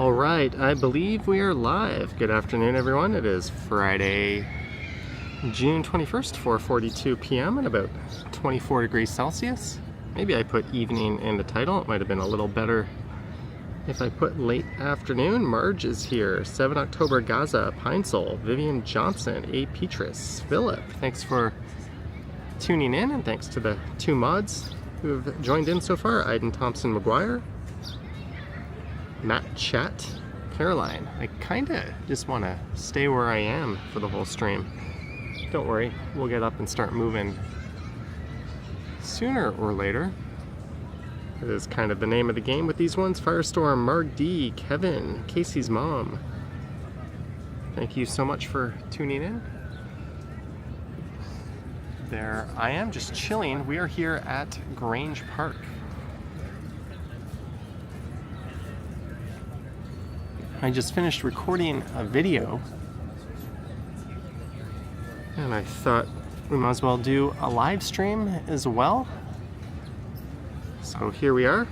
All right, I believe we are live. Good afternoon, everyone. It is Friday, June 21st, 4:42 p.m. and about 24 degrees Celsius. Maybe I put evening in the title. It might have been a little better if I put late afternoon. Marge is here. 7 October Gaza, Pinesole, Vivian Johnson, A. Petrus, Philip. Thanks for tuning in, and thanks to the two mods who have joined in so far. Aiden Thompson McGuire, Matt Chat, Caroline. I kinda just want to stay where I am for the whole stream. Don't worry, we'll get up and start moving sooner or later. It is kind of the name of the game with these ones. Firestorm, Marg D, Kevin, Casey's mom. Thank you so much for tuning in. There I am, just chilling. We are here at Grange Park. I just finished recording a video, and I thought we might as well do a live stream as well. So here we are.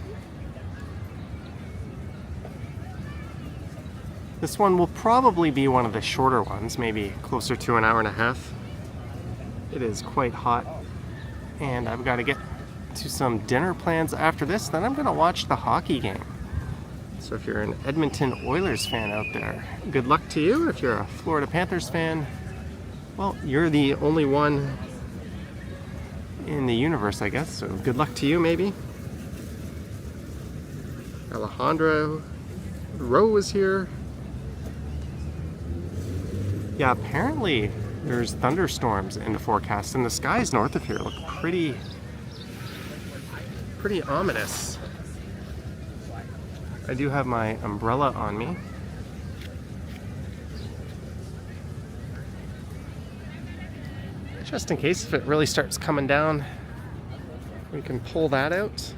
This one will probably be one of the shorter ones, maybe closer to an hour and a half. It is quite hot, and I've got to get to some dinner plans after this. Then I'm going to watch the hockey game. So if you're an Edmonton Oilers fan out there, good luck to you. If you're a Florida Panthers fan, well, you're the only one in the universe, I guess. So good luck to you, maybe. Alejandro Rowe is here. Yeah, apparently there's thunderstorms in the forecast, and the skies north of here look pretty ominous. I do have my umbrella on me. Just in case if it really starts coming down, we can pull that out.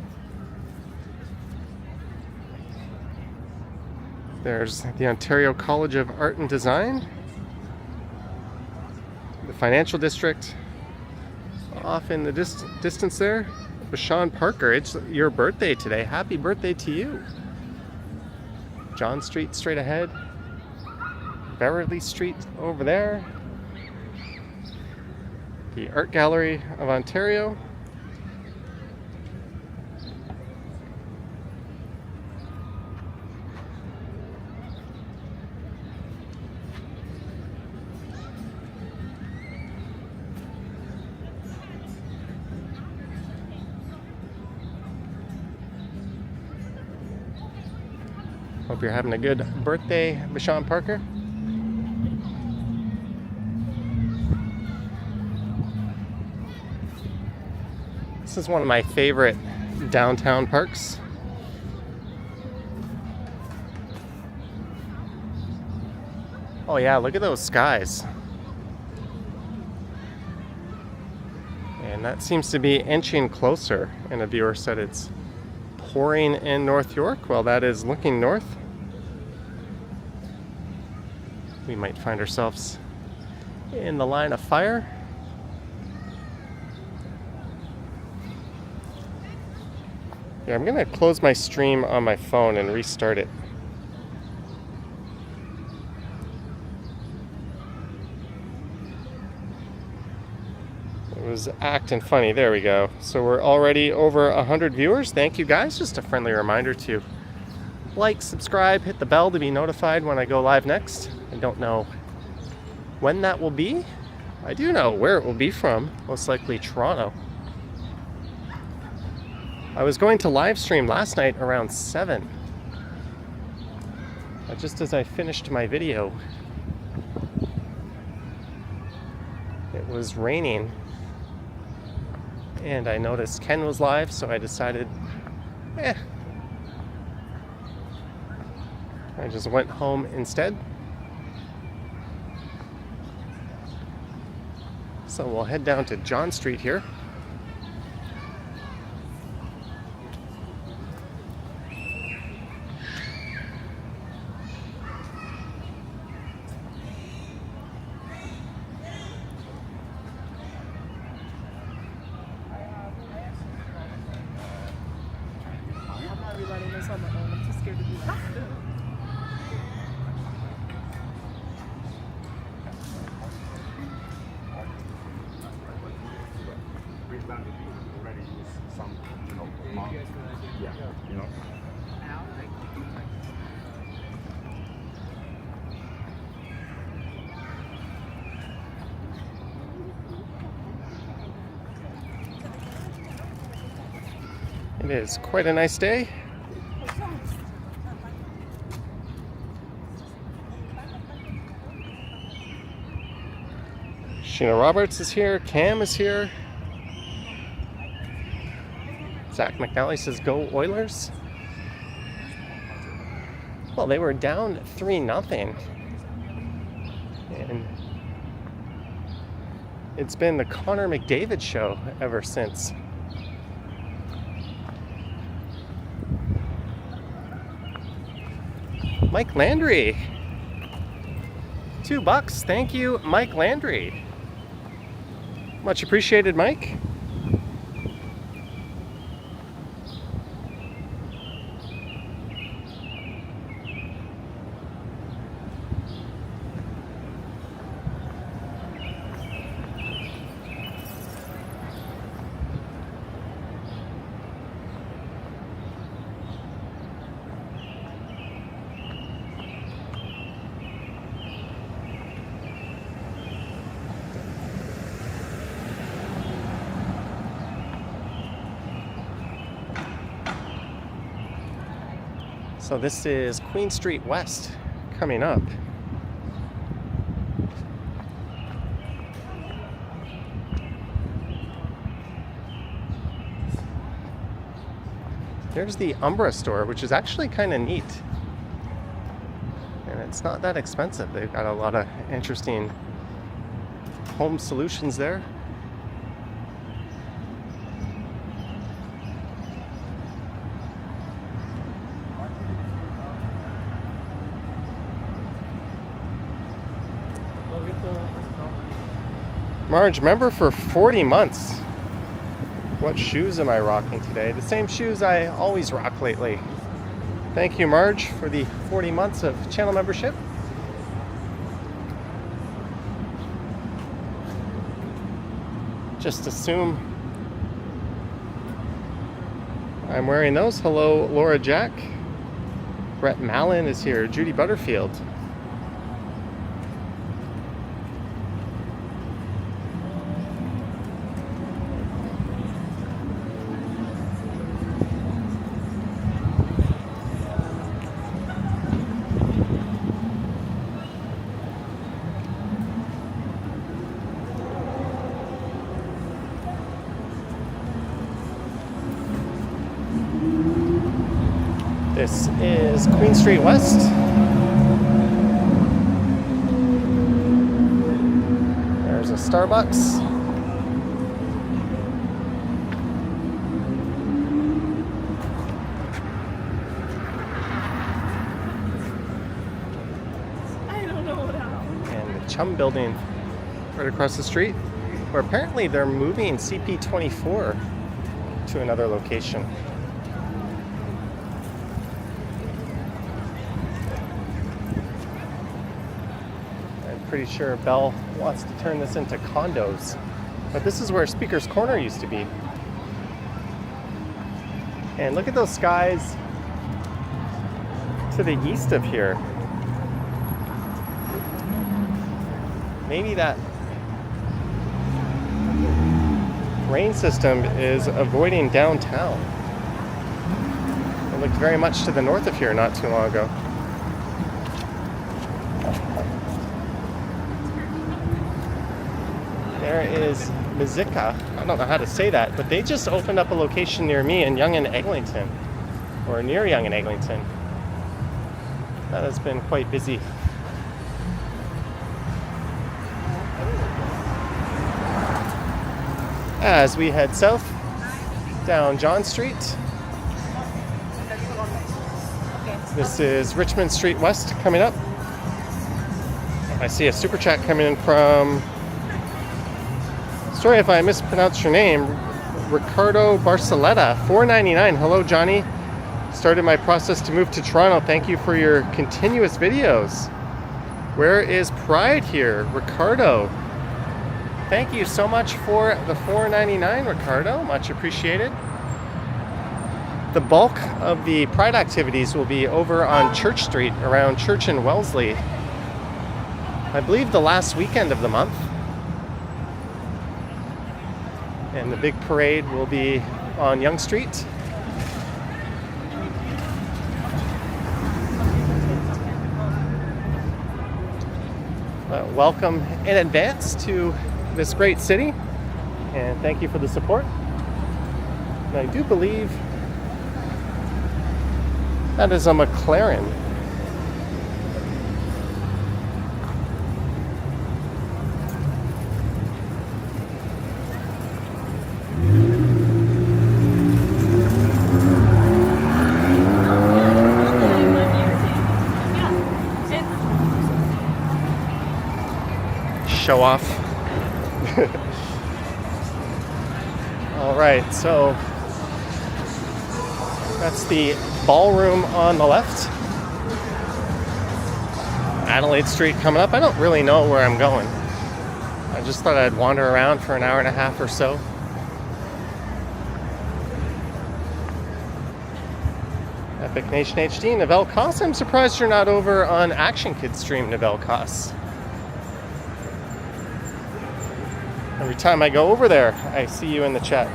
There's the Ontario College of Art and Design, the Financial District, off in the distance there. Bashan Parker, it's your birthday today. Happy birthday to you. John Street straight ahead. Beverly Street over there. The Art Gallery of Ontario. Hope you're having a good birthday, Bashan Parker. This is one of my favorite downtown parks. Oh yeah, look at those skies. And that seems to be inching closer, and a viewer said it's pouring in North York. Well, that is looking north. We might find ourselves in the line of fire. Yeah, I'm gonna close my stream on my phone and restart it. It was acting funny. There we go. So we're already over 100 viewers. Thank you guys. Just a friendly reminder to like, subscribe, hit the bell to be notified when I go live next. I don't know when that will be. I do know where it will be from. Most likely Toronto. I was going to live stream last night around 7. Just as I finished my video, it was raining, and I noticed Ken was live, so I decided, I just went home instead. So we'll head down to John Street here. we've done it. We already use some, mark. Yeah, It is quite a nice day. Sheena Roberts is here, Cam is here. Zach McNally says, go Oilers. Well, they were down 3-0. And it's been the Connor McDavid show ever since. Mike Landry. $2, thank you, Mike Landry. Much appreciated, Mike. So this is Queen Street West coming up. There's the Umbra store, which is actually kind of neat. And it's not that expensive. They've got a lot of interesting home solutions there. Marge, member for 40 months. What shoes am I rocking today? The same shoes I always rock lately. Thank you, Marge, for the 40 months of channel membership. Just assume I'm wearing those. Hello, Laura Jack. Brett Mallon is here. Judy Butterfield. This is Queen Street West. There's a Starbucks. I don't know what happened. And the Chum building right across the street, where apparently they're moving CP24 to another location. Pretty sure Bell wants to turn this into condos, but this is where Speaker's Corner used to be. And look at those skies to the east of here. Maybe that rain system is avoiding downtown. It looked very much to the north of here not too long ago. There is Mizika. I don't know how to say that, but they just opened up a location near me in Yonge and Eglinton, or near Yonge and Eglinton. That has been quite busy. As we head south down John Street. This is Richmond Street West coming up. I see a super chat coming in from, sorry if I mispronounced your name, Ricardo Barceletta, $4.99. Hello, Johnny. Started my process to move to Toronto. Thank you for your continuous videos. Where is Pride here? Ricardo. Thank you so much for the $4.99, Ricardo. Much appreciated. The bulk of the Pride activities will be over on Church Street, around Church and Wellesley. I believe the last weekend of the month. And the big parade will be on Yonge Street. Welcome in advance to this great city, and thank you for the support. And I do believe that is a McLaren. Show off. All right, so that's the ballroom on the left. Adelaide Street coming up. I don't really know where I'm going. I just thought I'd wander around for an hour and a half or so. Epic Nation HD, Novell Koss. I'm surprised you're not over on Action Kids stream, Novell Koss. Every time I go over there, I see you in the chat.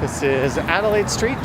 This is Adelaide Street.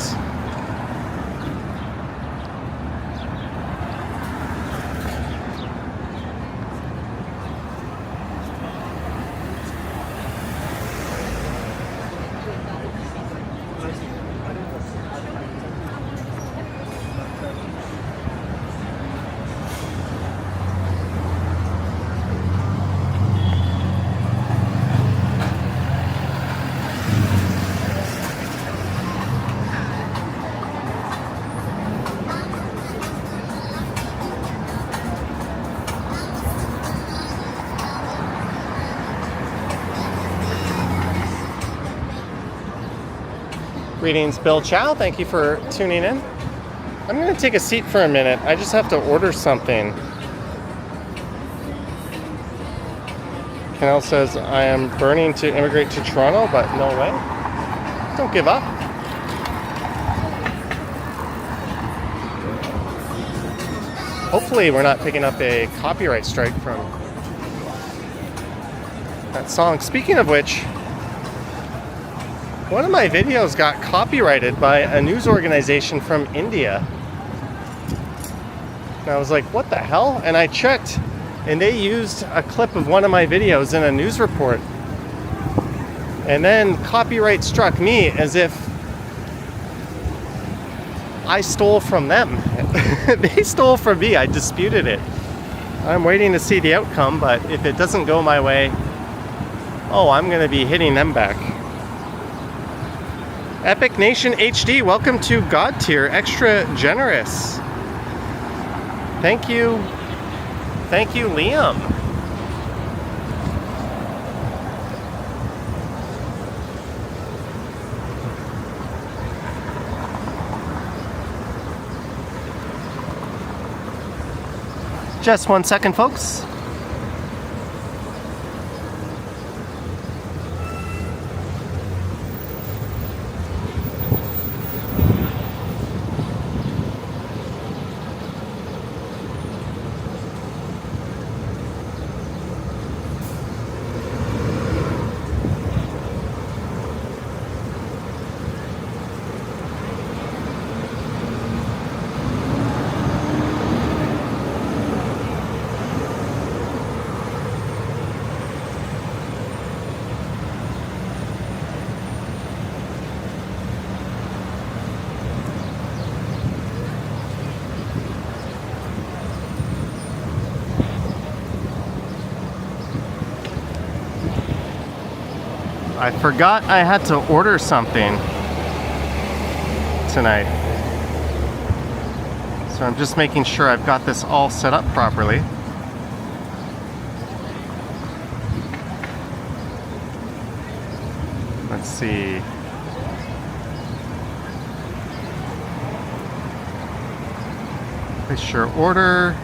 Greetings, Bill Chow. Thank you for tuning in. I'm going to take a seat for a minute. I just have to order something. Canal says, I am burning to immigrate to Toronto, but no way. Don't give up. Hopefully we're not picking up a copyright strike from that song. Speaking of which, one of my videos got copyrighted by a news organization from India. And I was like, what the hell? And I checked, and they used a clip of one of my videos in a news report. And then copyright struck me as if I stole from them. They stole from me. I disputed it. I'm waiting to see the outcome, but if it doesn't go my way, oh, I'm going to be hitting them back. Epic Nation HD, welcome to God Tier, extra generous. Thank you. Thank you, Liam. Just 1 second, folks. I forgot I had to order something tonight. So I'm just making sure I've got this all set up properly. Let's see. Place your order.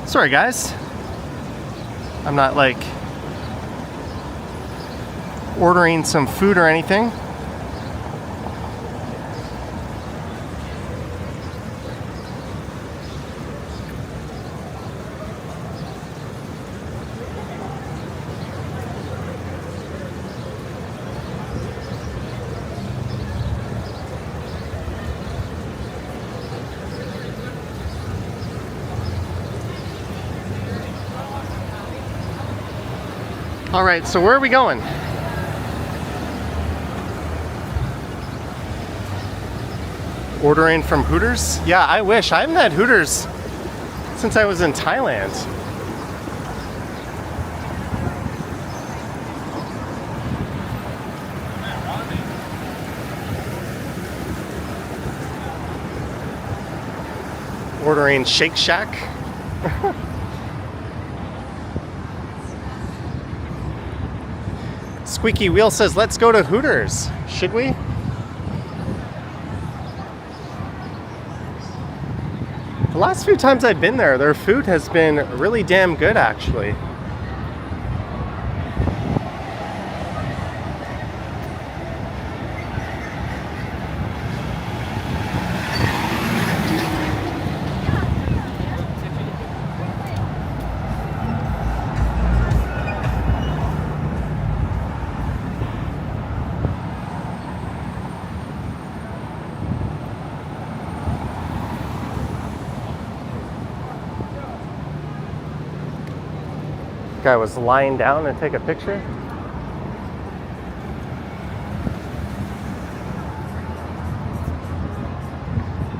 Sorry guys, I'm not like ordering some food or anything. All right, so where are we going? Ordering from Hooters? Yeah, I wish. I haven't had Hooters since I was in Thailand. Ordering Shake Shack. Squeaky Wheel says, let's go to Hooters. Should we? The last few times I've been there, their food has been really damn good, actually. Guy was lying down and take a picture.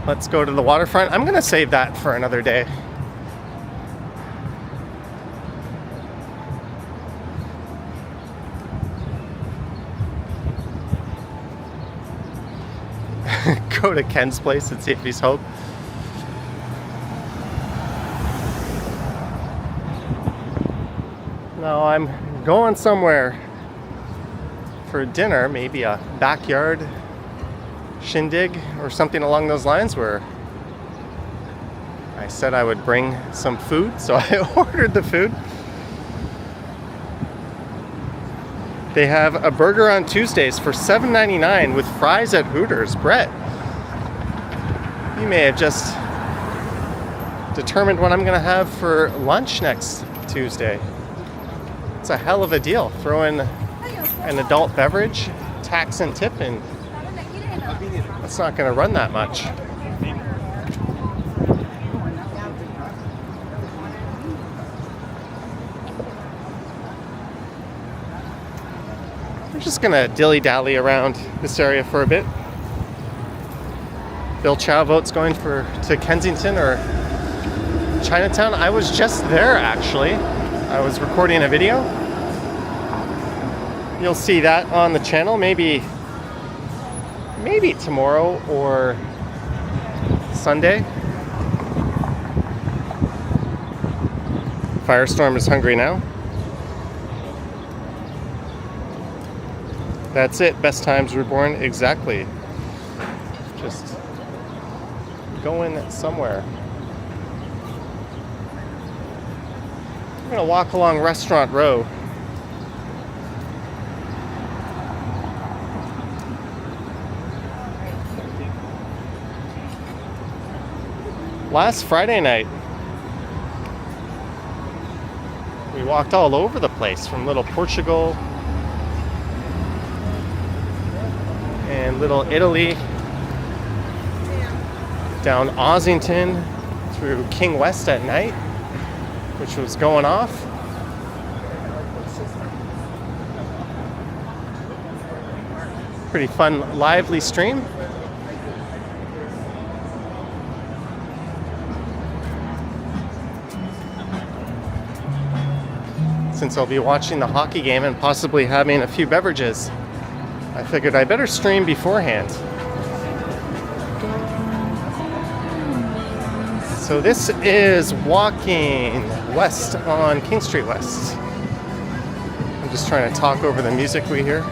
Let's go to the waterfront. I'm gonna save that for another day. Go to Ken's place and see if he's home. No, I'm going somewhere for dinner, maybe a backyard shindig or something along those lines, where I said I would bring some food, so I ordered the food. They have a burger on Tuesdays for $7.99 with fries at Hooters. Brett, you may have just determined what I'm gonna have for lunch next Tuesday. It's a hell of a deal. Throw in an adult beverage, tax and tip, and that's not going to run that much. We're just going to dilly-dally around this area for a bit. Bill Chow vote's going to Kensington or Chinatown. I was just there, actually. I was recording a video. You'll see that on the channel, maybe tomorrow or Sunday. Firestorm is hungry now. That's it. Best Times Reborn. Exactly. Just going somewhere. I'm gonna walk along Restaurant Row. Last Friday night, we walked all over the place, from Little Portugal and Little Italy, down Ossington, through King West at night, which was going off. Pretty fun, lively stream. since I'll be watching the hockey game and possibly having a few beverages. I figured I better stream beforehand. So this is walking west on King Street West. I'm just trying to talk over the music we hear.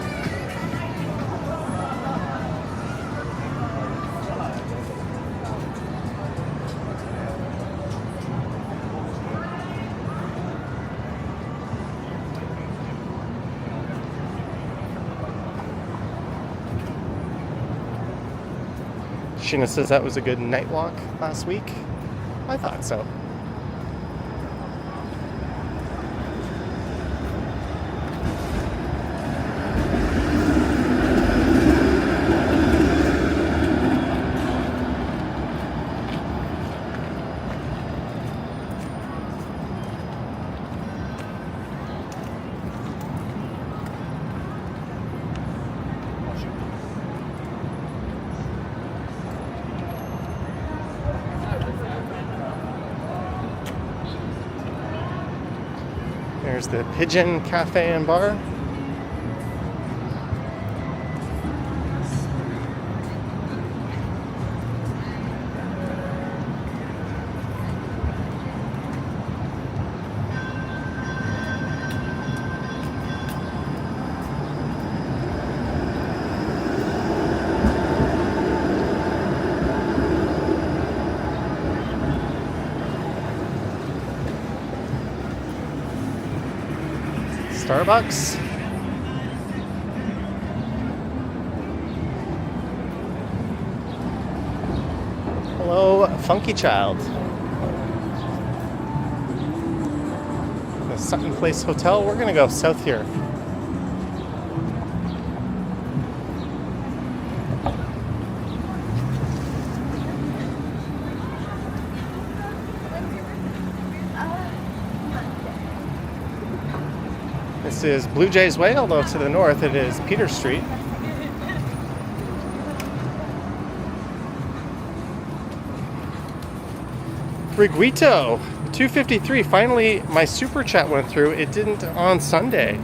Sheena says that was a good night walk last week. I thought so. There's the Pigeon Cafe and Bar. Starbucks. Hello, Funky Child. The Sutton Place Hotel. We're gonna go south here. This is Blue Jays Way, although to the north it is Peter Street. Riguito, 253. Finally, my super chat went through. It didn't on Sunday.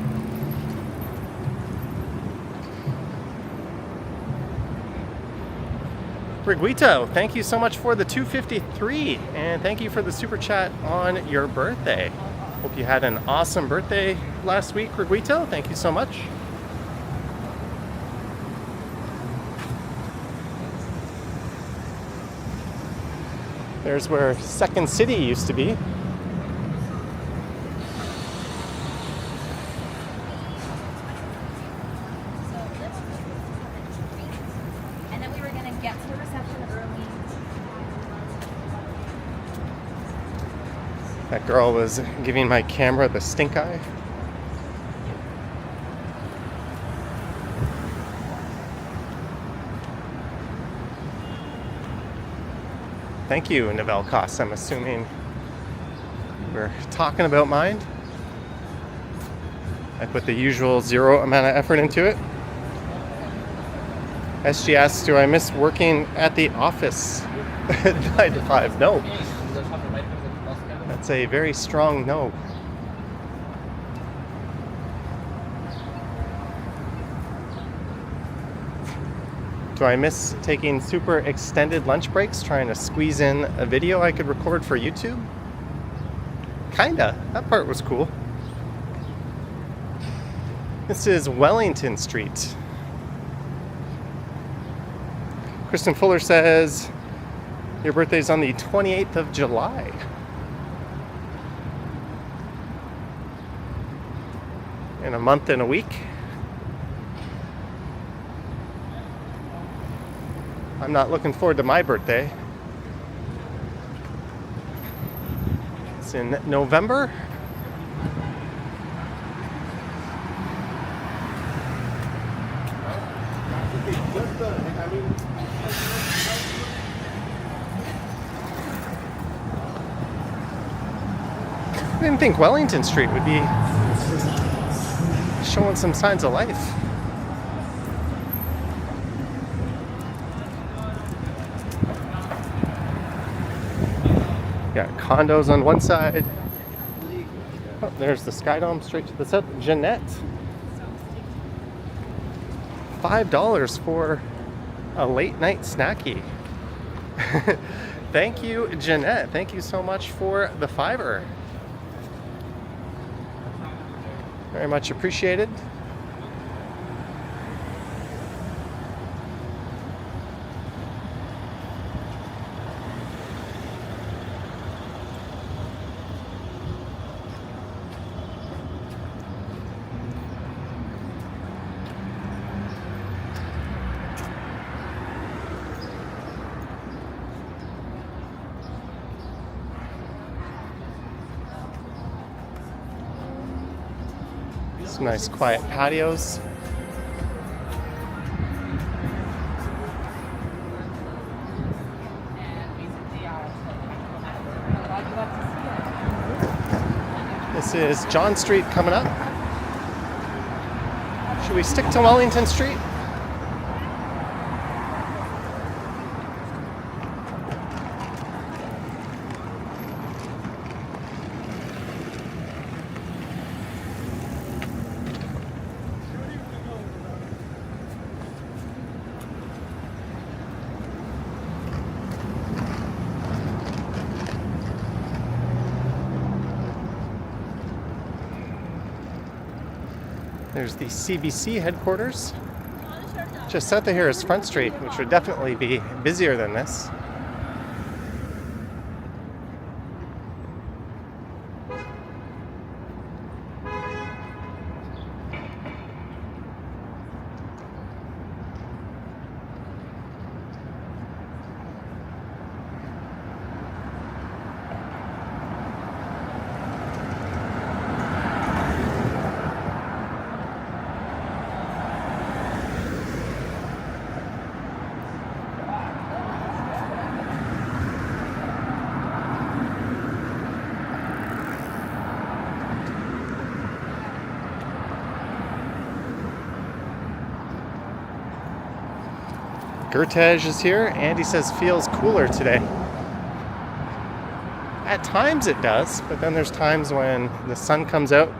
Riguito, thank you so much for the 253, and thank you for the super chat on your birthday. Hope you had an awesome birthday last week, Riguito. Thank you so much. There's where Second City used to be. And then we were going to get to the reception early. That girl was giving my camera the stink eye. Thank you, Novell Cost. I'm assuming we're talking about mine. I put the usual 0 amount of effort into it. SG asks, do I miss working at the office 9 to 5? No. That's a very strong no. Do I miss taking super extended lunch breaks, trying to squeeze in a video I could record for YouTube? Kinda. That part was cool. This is Wellington Street. Kristen Fuller says, your birthday's on the 28th of July. In a month and a week. I'm not looking forward to my birthday. It's in November. I didn't think Wellington Street would be showing some signs of life. Got condos on one side, Oh, there's the Sky Dome straight to the south. Jeanette. $5 for a late night snacky. Thank you, Jeanette. Thank you so much for the $5. Very much appreciated. Some nice quiet patios. This is John Street coming up. Should we stick to Wellington Street? There's the CBC headquarters. Just south of here is Front Street, which would definitely be busier than this. Gertej is here. Andy says feels cooler today. At times it does, but then there's times when the sun comes out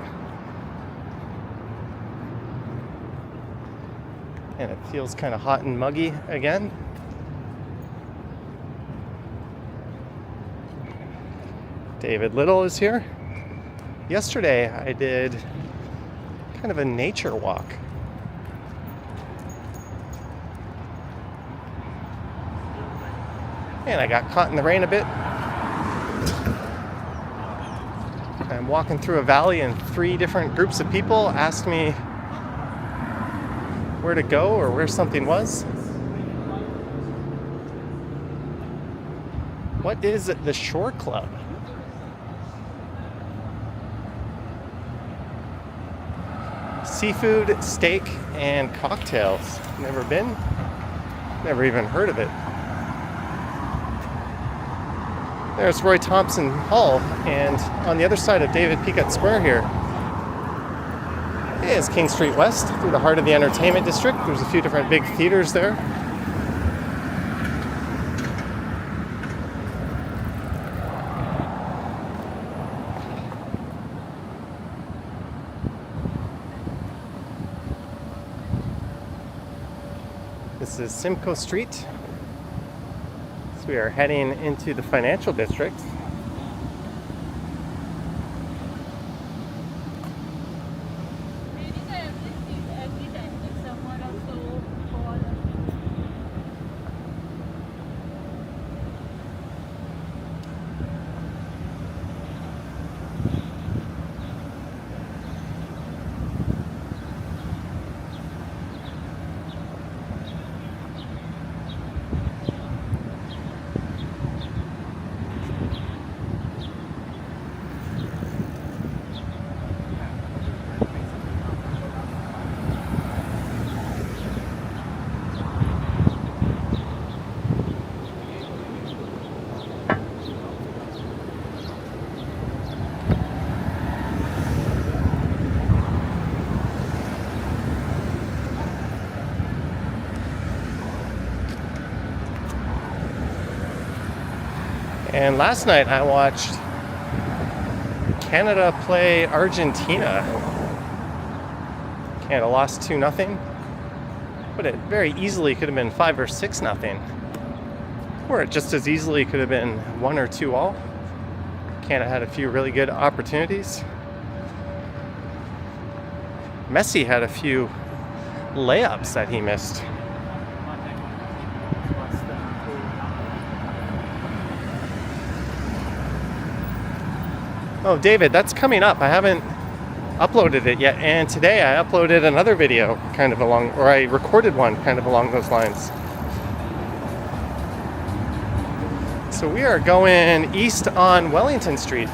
and it feels kind of hot and muggy again. David Little is here. Yesterday I did kind of a nature walk. And I got caught in the rain a bit. I'm walking through a valley and 3 different groups of people asked me where to go or where something was. What is the Shore Club? Seafood, steak, and cocktails. Never been, never even heard of it. There's Roy Thompson Hall, and on the other side of David Peacock Square here is King Street West, through the heart of the entertainment district. There's a few different big theaters there. This is Simcoe Street. We are heading into the financial district. And last night I watched Canada play Argentina. Canada lost 2-0. But it very easily could have been 5 or 6-0. Or it just as easily could have been 1 or 2 all. Canada had a few really good opportunities. Messi had a few layups that he missed. Oh, David, that's coming up. I haven't uploaded it yet, and today I uploaded another video kind of along, or I recorded one kind of along those lines. So we are going east on Wellington Street.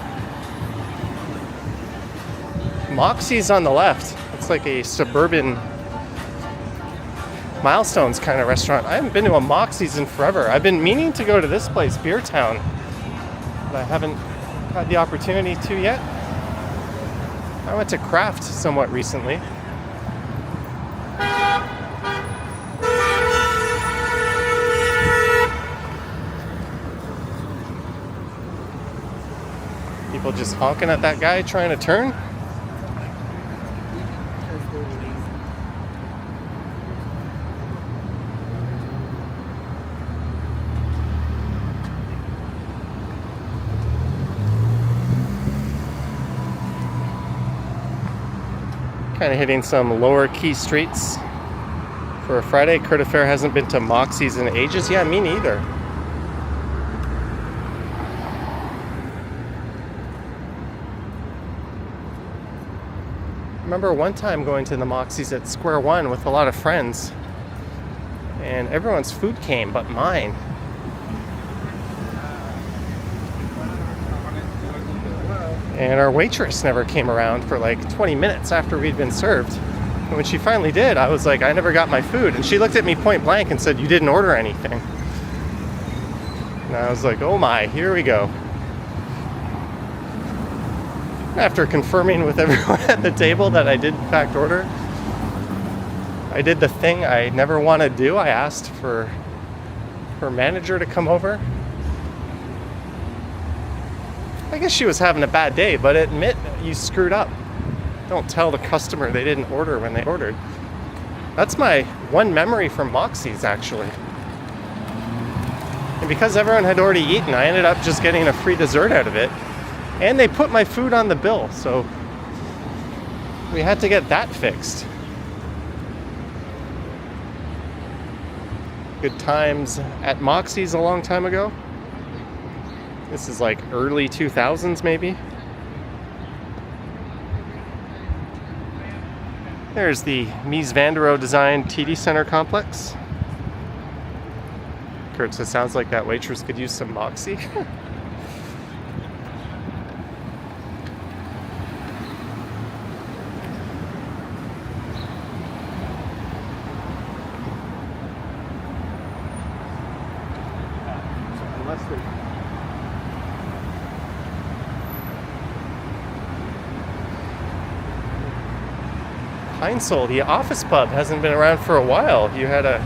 Moxie's on the left. It's like a suburban Milestones kind of restaurant. I haven't been to a Moxie's in forever. I've been meaning to go to this place, Beer Town, but I haven't had the opportunity to yet. I went to Craft somewhat recently. People just honking at that guy trying to turn. Kind of hitting some lower key streets for a Friday. Curtis Fair hasn't been to Moxie's in ages. Yeah, me neither. Remember one time going to the Moxie's at Square One with a lot of friends, and everyone's food came but mine. And our waitress never came around for like 20 minutes after we'd been served. And when she finally did, I was like, I never got my food. And she looked at me point blank and said, "You didn't order anything." And I was like, oh my, here we go. After confirming with everyone at the table that I did in fact order, I did the thing I never want to do. I asked for her manager to come over. I guess she was having a bad day, but admit you screwed up. Don't tell the customer they didn't order when they ordered. That's my one memory from Moxie's, actually. And because everyone had already eaten, I ended up just getting a free dessert out of it. And they put my food on the bill, so we had to get that fixed. Good times at Moxie's a long time ago. This is like early 2000s, maybe. There's the Mies van der Rohe designed TD Center complex. Kurt says, sounds like that waitress could use some Moxie. Heinsel, the office pub, hasn't been around for a while. You had a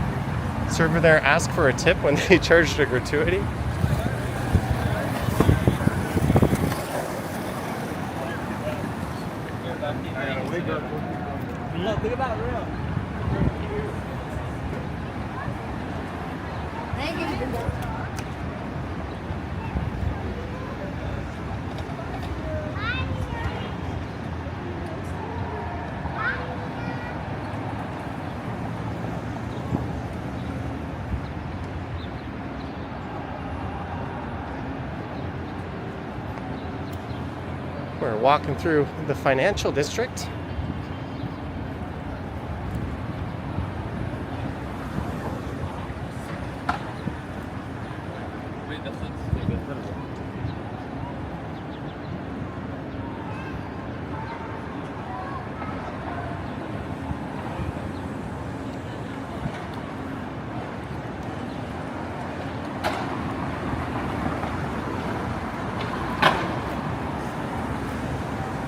server there ask for a tip when they charged a gratuity. We're walking through the financial district.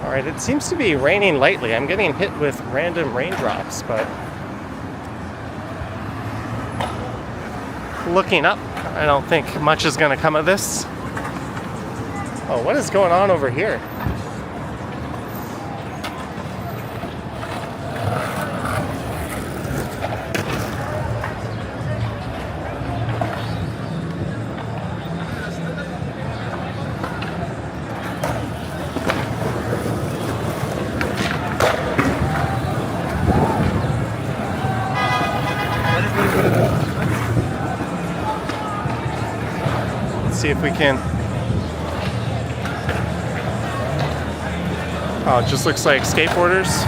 Alright, it seems to be raining lightly. I'm getting hit with random raindrops, but looking up, I don't think much is going to come of this. Oh, what is going on over here? see if we can. Oh, it just looks like skateboarders.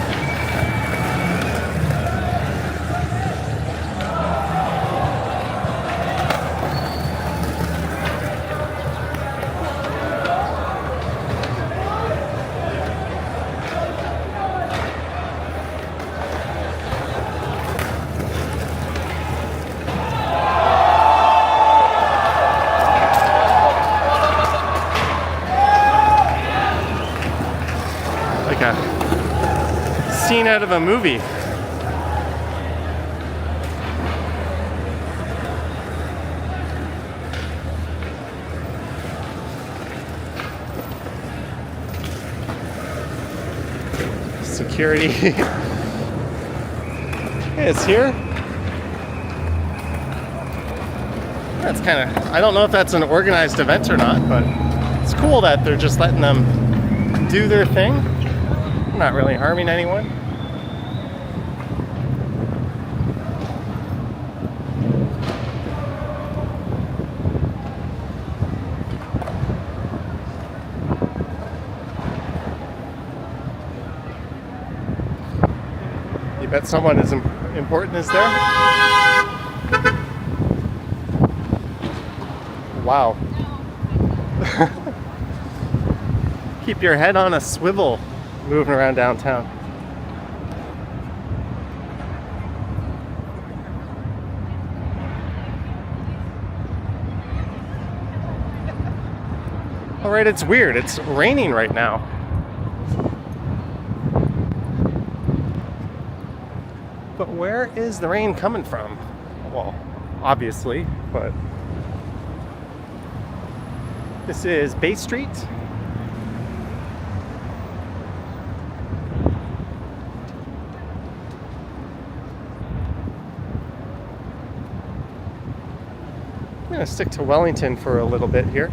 Like a scene out of a movie. Security is here. That's kind of, I don't know if that's an organized event or not, but it's cool that they're just letting them do their thing. Not really harming anyone. You bet someone as important is there? Wow. Keep your head on a swivel moving around downtown. All right, it's weird. It's raining right now. But where is the rain coming from? Well, obviously, but this is Bay Street. I'm going to stick to Wellington for a little bit here.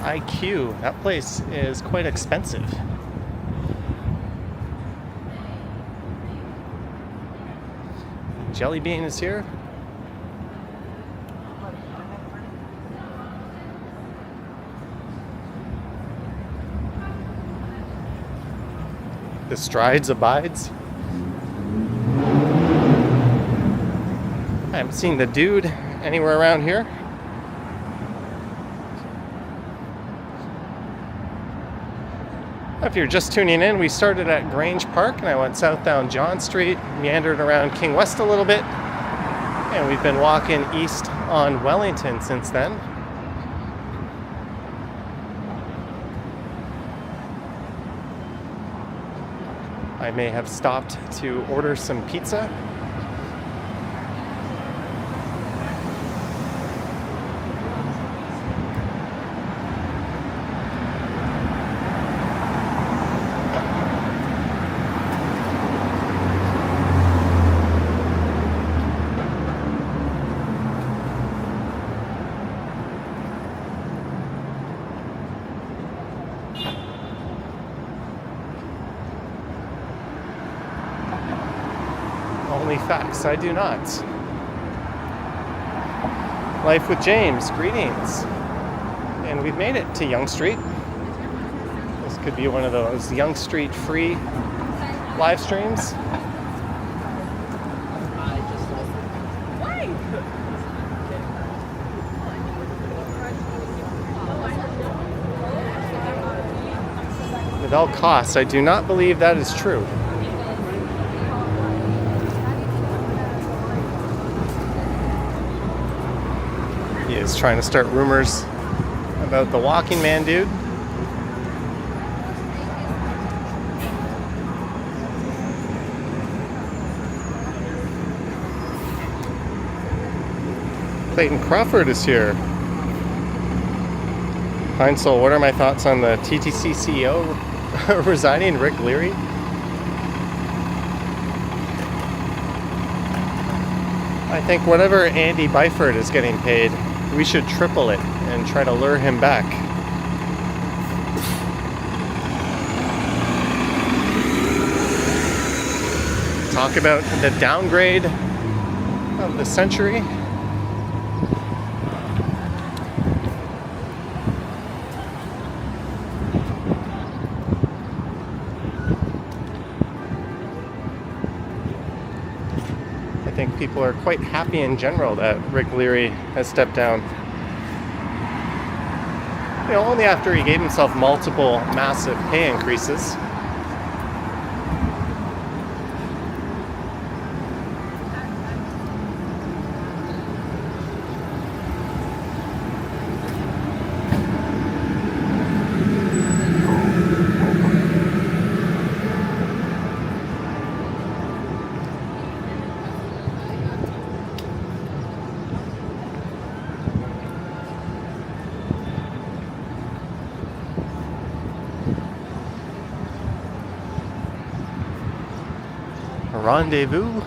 IQ, that place is quite expensive. Jelly Bean is here. The Strides abides. I haven't seen the Dude anywhere around here. If you're just tuning in, we started at Grange Park and I went south down John Street, meandered around King West a little bit, and we've been walking east on Wellington since then. I may have stopped to order some pizza. Only facts, I do not. Life with James, greetings. And we've made it to Yonge Street. This could be one of those Yonge Street free live streams. At all costs, I do not believe that is true. He is trying to start rumors about the Walking Man dude. Clayton Crawford is here. Heinzel, what are my thoughts on the TTC CEO resigning, Rick Leary? I think whatever Andy Byford is getting paid, we should triple it and try to lure him back. Talk about the downgrade of the century. I think people are quite happy in general that Rick Leary has stepped down. You know, only after he gave himself multiple massive pay increases. Rendezvous.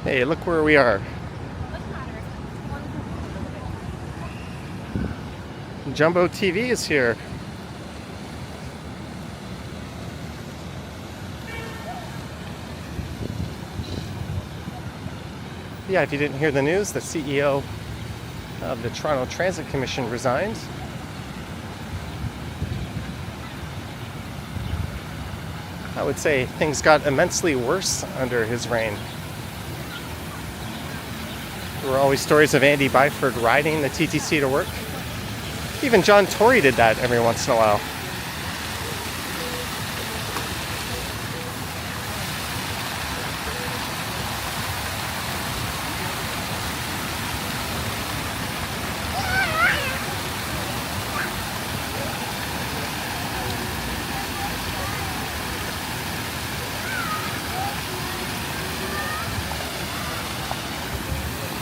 Hey, look where we are. Jumbo TV is here. Yeah, if you didn't hear the news, the CEO of the Toronto Transit Commission resigned. I would say things got immensely worse under his reign. There were always stories of Andy Byford riding the TTC to work. Even John Tory did that every once in a while.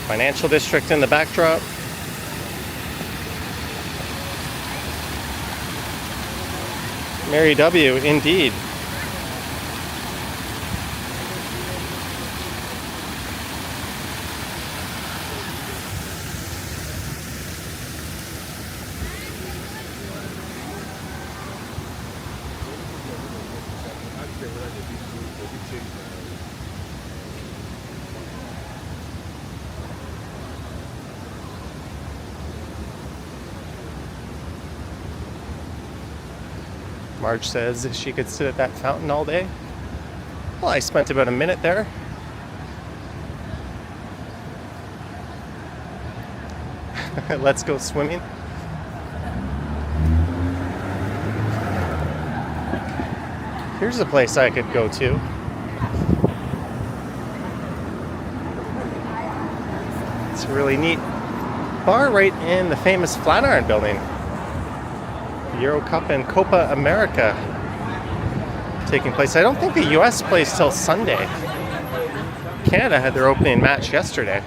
Financial district in the backdrop. Mary W, indeed. Marge says she could sit at that fountain all day. Well, I spent about a minute there. Let's go swimming. Here's a place I could go to. It's a really neat bar right in the famous Flatiron building. Euro Cup and Copa America taking place. I don't think the US plays till Sunday. Canada had their opening match yesterday.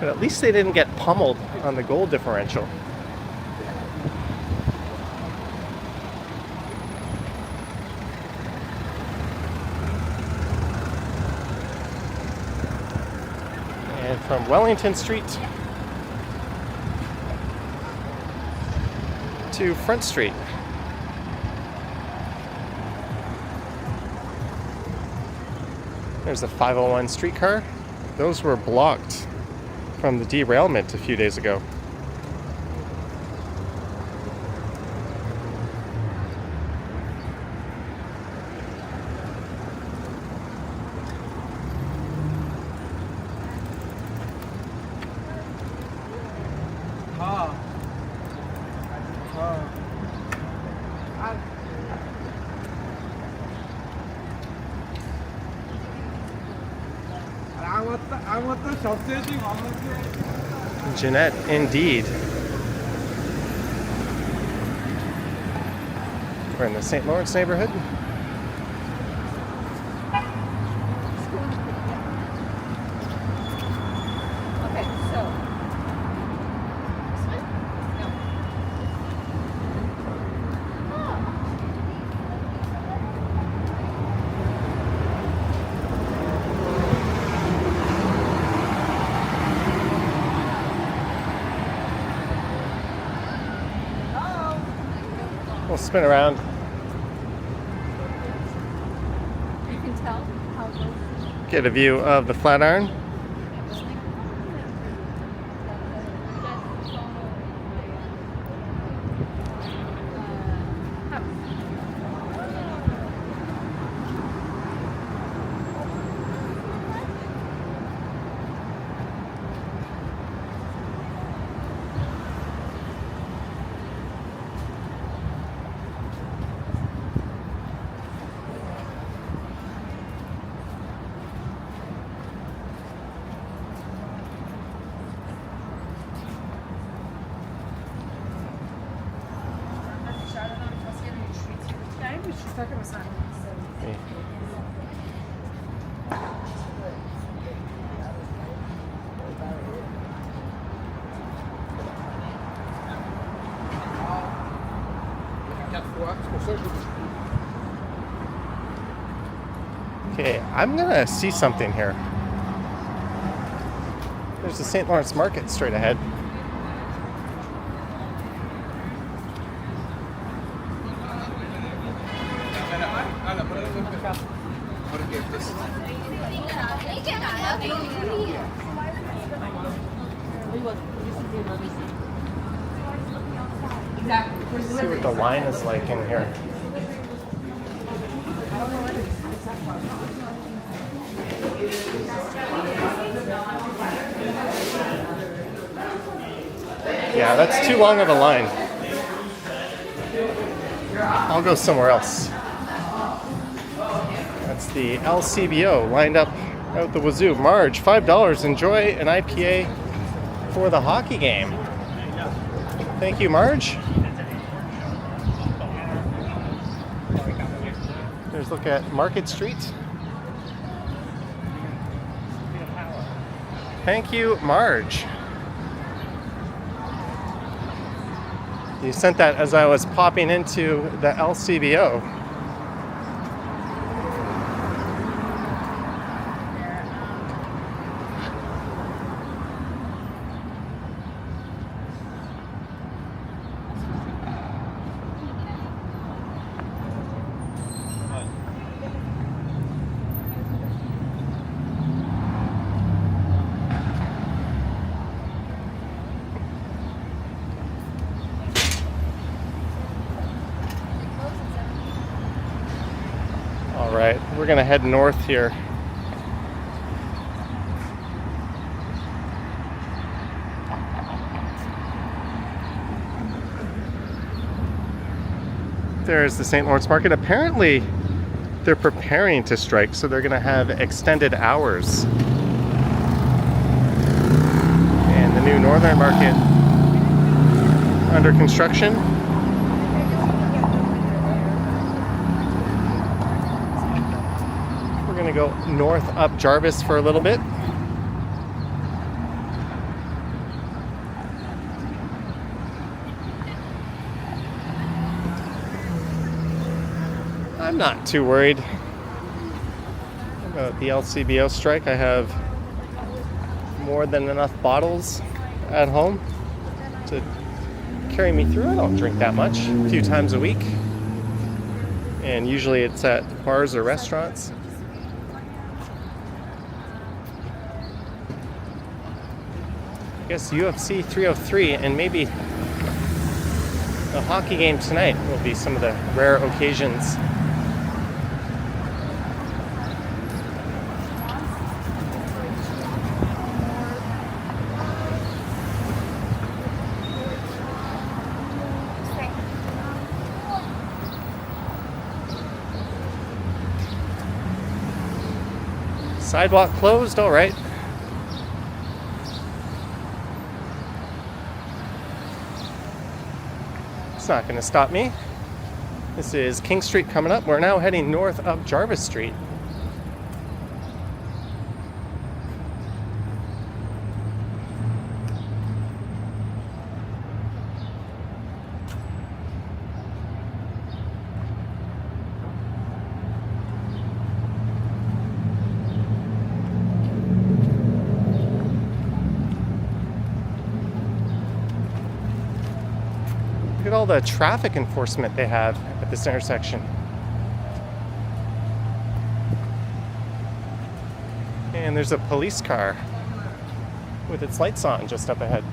But at least they didn't get pummeled on the goal differential. And from Wellington Street to Front Street. There's the 501 streetcar. Those were blocked from the derailment a few days ago. Jeanette, indeed. We're in the St. Lawrence neighborhood. Okay, so. This one? No. We'll spin around. You can tell how it goes. Get a view of the Flatiron. Okay. Okay, I'm gonna see something here. There's the St. Lawrence Market straight ahead. See what the line is like in here. Yeah, that's too long of a line. I'll go somewhere else. That's the LCBO lined up out the wazoo. Marge, $5. Enjoy an IPA for the hockey game. Thank you, Marge. There's a look at Market Street. Thank you, Marge. You sent that as I was popping into the LCBO. All right, we're gonna head north here. There's the St. Lawrence Market. Apparently, they're preparing to strike, so they're gonna have extended hours. And the new Northern Market under construction. We're gonna go north up Jarvis for a little bit. I'm not too worried about the LCBO strike. I have more than enough bottles at home to carry me through. I don't drink that much, a few times a week. And usually it's at bars or restaurants. I guess UFC 303 and maybe the hockey game tonight will be some of the rare occasions. Sidewalk closed, all right. It's not going to stop me. This is King Street coming up. We're now heading north up Jarvis Street. Look at all the traffic enforcement they have at this intersection. And there's a police car with its lights on just up ahead.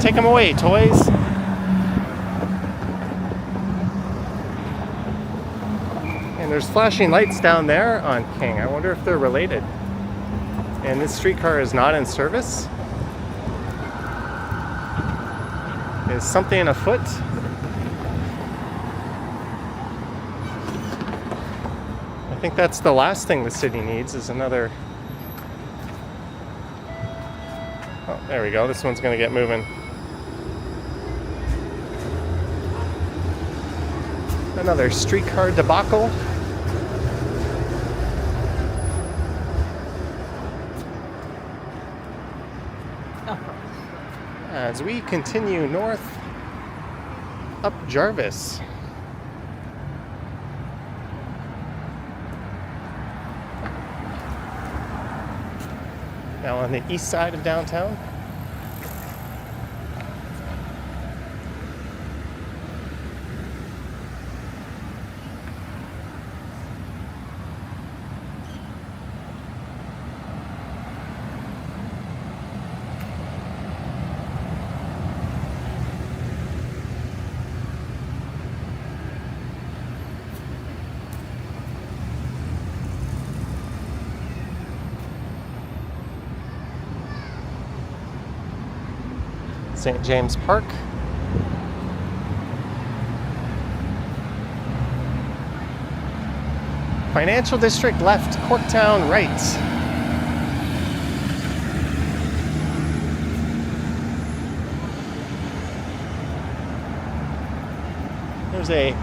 Take them away, toys. And there's flashing lights down there on King. I wonder if they're related. And this streetcar is not in service. Is something afoot? I think that's the last thing the city needs is another... Oh, there we go. This one's going to get moving. Another streetcar debacle. As we continue north up Jarvis. Now on the east side of downtown. St. James Park. Financial District left, Corktown right. There's a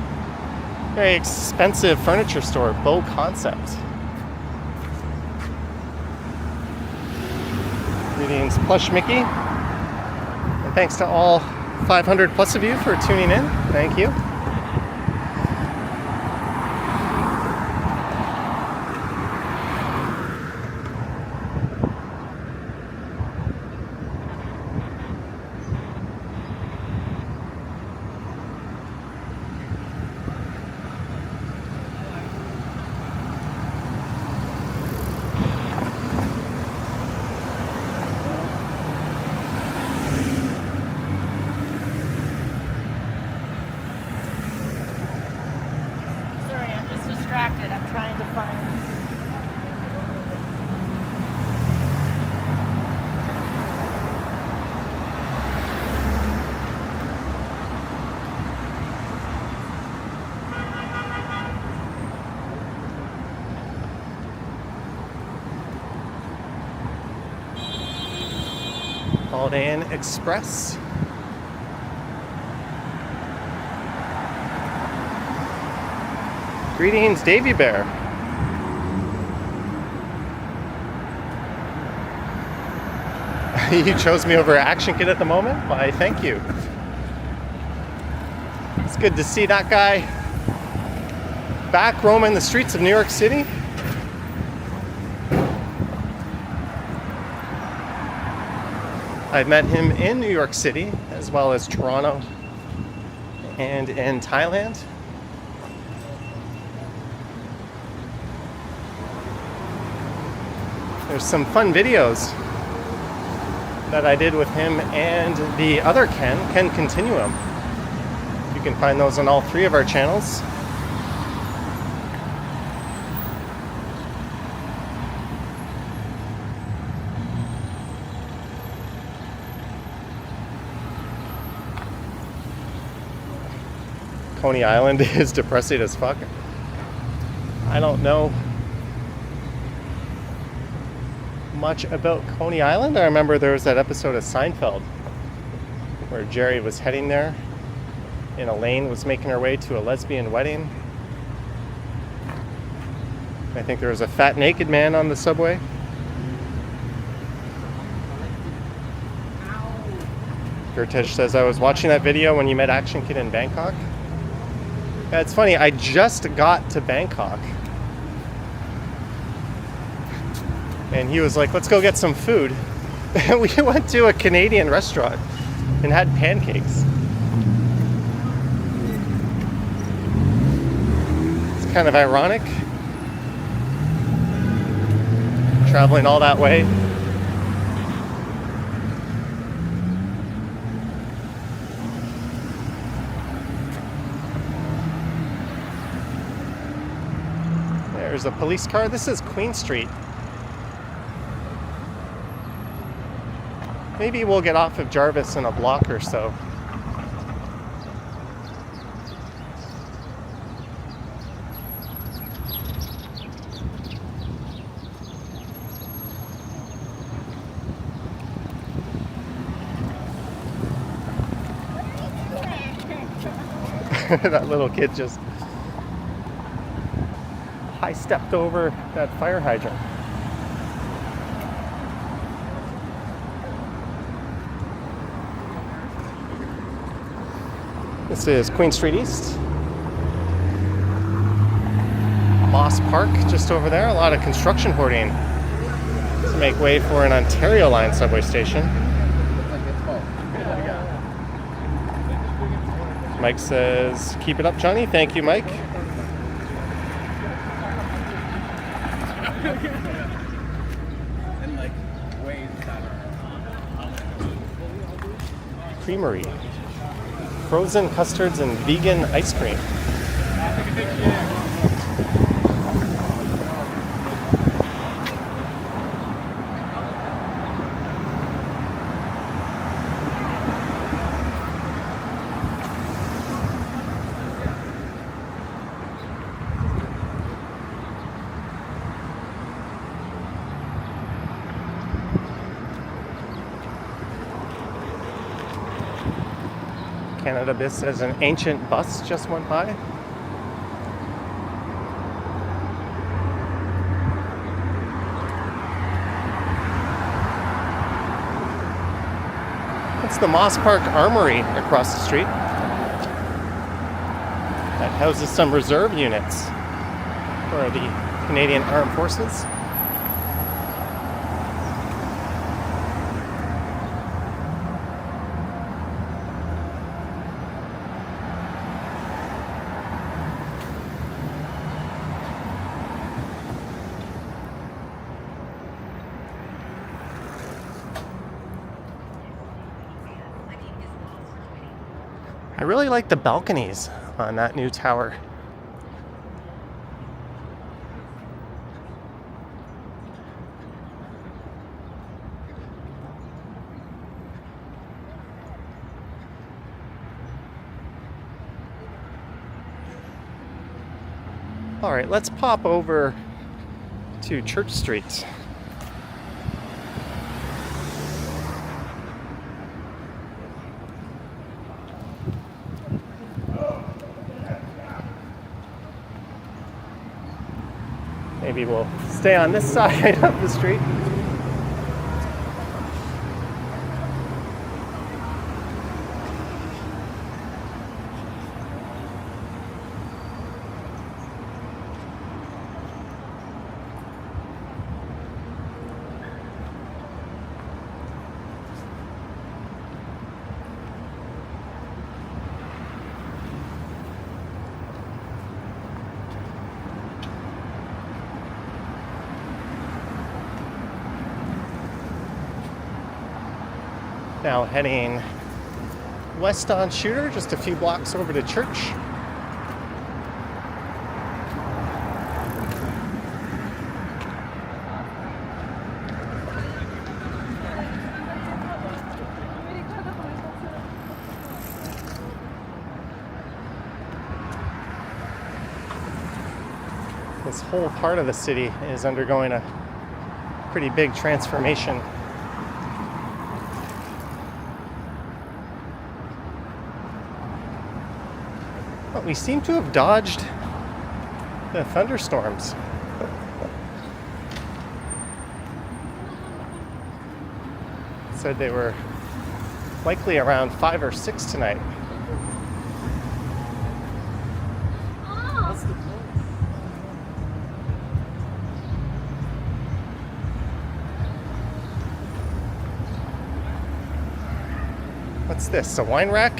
very expensive furniture store, Beau Concept. Greetings, Plush Mickey. And thanks to all 500 plus of you for tuning in. Thank you. I'm trying to find. Holiday Inn Express. Greetings, Davy Bear. You chose me over Action Kid at the moment? Why, thank you. It's good to see that guy back roaming the streets of New York City. I've met him in New York City, as well as Toronto and in Thailand. There's some fun videos that I did with him and the other Ken Continuum. You can find those on all three of our channels. Coney Island is depressing as fuck. I don't know much about Coney Island. I remember there was that episode of Seinfeld where Jerry was heading there and Elaine was making her way to a lesbian wedding. I think there was a fat naked man on the subway. Gertesh says, I was watching that video when you met Action Kid in Bangkok. Yeah, it's funny, I just got to Bangkok. And he was like, let's go get some food. And we went to a Canadian restaurant and had pancakes. It's kind of ironic. Traveling all that way. There's a police car. This is Queen Street. Maybe we'll get off of Jarvis in a block or so. That little kid just high stepped over that fire hydrant. This is Queen Street East. Moss Park just over there. A lot of construction hoarding to make way for an Ontario Line subway station. Mike says, keep it up, Johnny. Thank you, Mike. Creamery. Frozen custards and vegan ice cream. Canada Bis says an ancient bus just went by. It's the Moss Park Armory across the street. That houses some reserve units for the Canadian Armed Forces. I really like the balconies on that new tower. All right, let's pop over to Church Street. Maybe we'll stay on this side of the street. Now heading west on Shooter, just a few blocks over to church. This whole part of the city is undergoing a pretty big transformation. But we seem to have dodged the thunderstorms. Said they were likely around 5 or 6 tonight. What's this, a wine rack?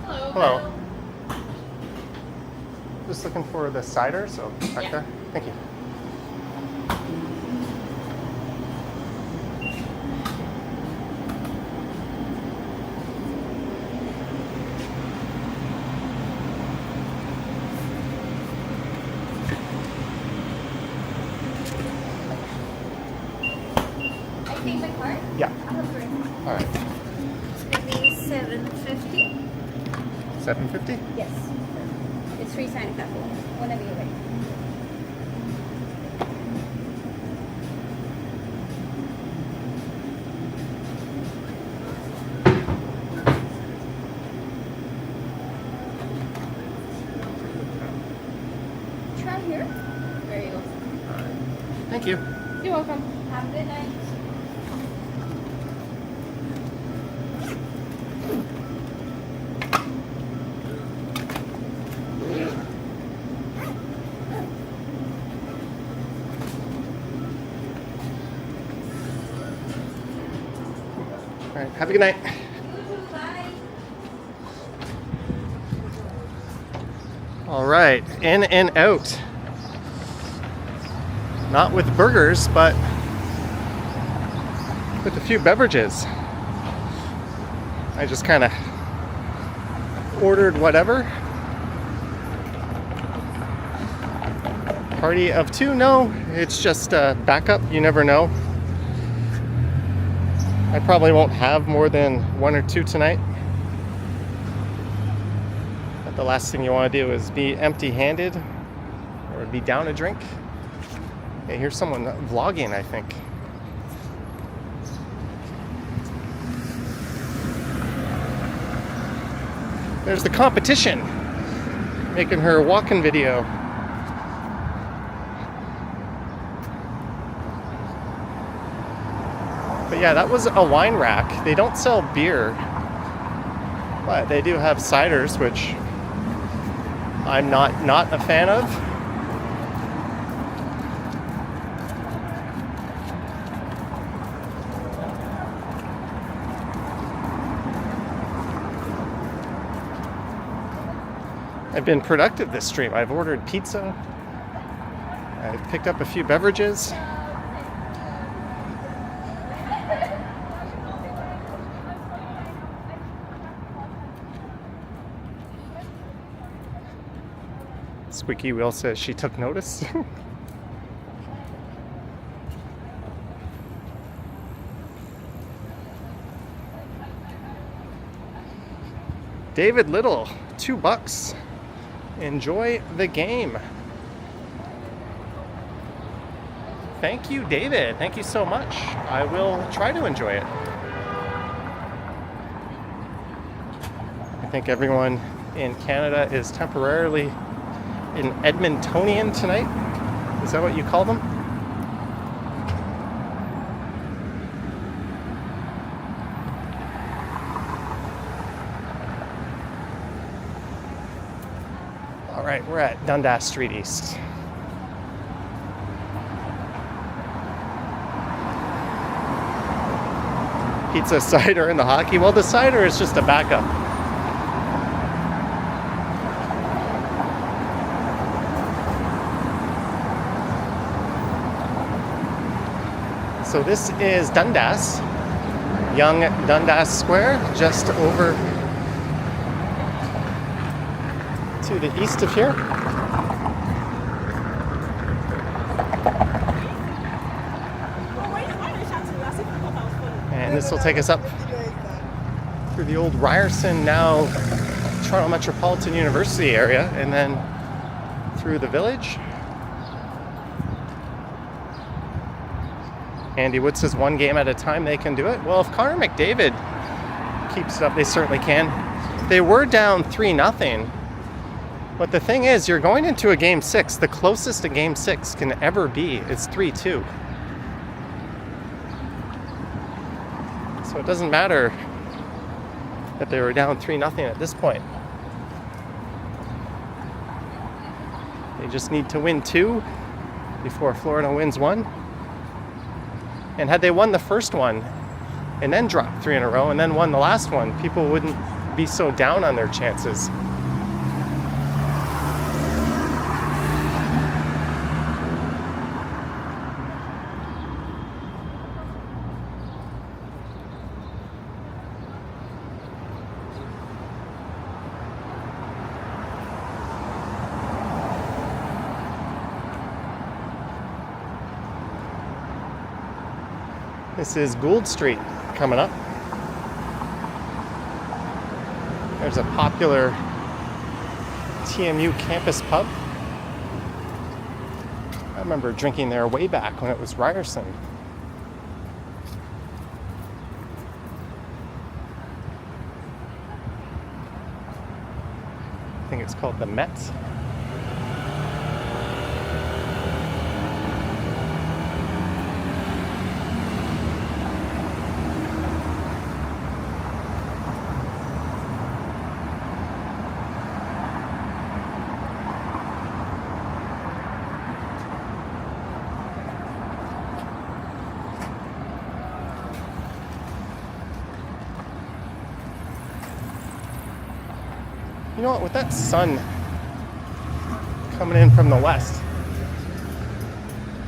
Hello. Just looking for the cider, so back there. Thank you. I take my card? Yeah. I'll have three. All right. It's gonna be $7.50. $7.50? Yes. It's free sign coffee. Whenever you're ready. Try here. There you go. Thank you. You're welcome. Have a good night. All right, have a good night. Bye. All right, in and out. Not with burgers, but with a few beverages. I just kind of ordered whatever. Party of 2? No, it's just backup. You never know. I probably won't have more than 1 or 2 tonight. But the last thing you want to do is be empty-handed or be down a drink. Okay, here's someone vlogging, I think. There's the competition, making her walking video. But yeah, that was a wine rack. They don't sell beer, but they do have ciders, which I'm not a fan of. I've been productive this stream. I've ordered pizza. I've picked up a few beverages. Squeaky Wheel says she took notice. David Little, $2. Enjoy the game. Thank you, David. Thank you so much. I will try to enjoy it. I think everyone in Canada is temporarily in Edmontonian tonight. Is that what you call them? All right, we're at Dundas Street East. Pizza, cider, and the hockey. Well, the cider is just a backup. So this is Dundas, Yonge Dundas Square, just over to the east of here. And this will take us up through the old Ryerson, now Toronto Metropolitan University area, and then through the village. Andy Wood says 1 game at a time they can do it. Well, if Connor McDavid keeps it up, they certainly can. They were down 3-0. But the thing is, you're going into a game 6. The closest a game 6 can ever be is 3-2. So it doesn't matter that they were down 3-0 at this point. They just need to win 2 before Florida wins 1. And had they won the first one and then dropped 3 in a row and then won the last one, people wouldn't be so down on their chances. This is Gould Street coming up. There's a popular TMU campus pub. I remember drinking there way back when it was Ryerson. I think it's called the Mets. You know what, with that sun coming in from the west,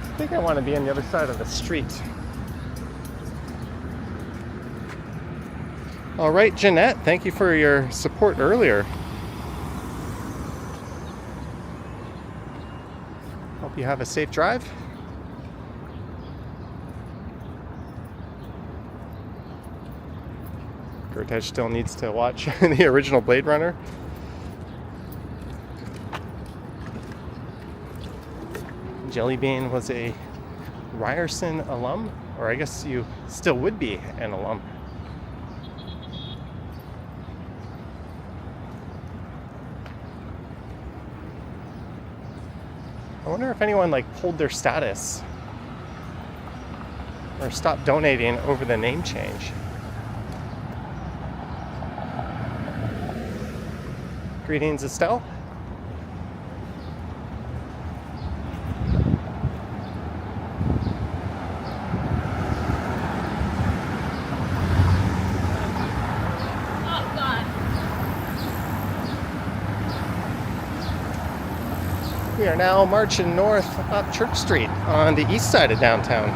I think I want to be on the other side of the street. All right, Jeanette, thank you for your support earlier. Hope you have a safe drive. Gertej still needs to watch the original Blade Runner. Jellybean was a Ryerson alum, or I guess you still would be an alum. I wonder if anyone pulled their status or stopped donating over the name change. Greetings, Estelle. We are now marching north up Church Street on the east side of downtown.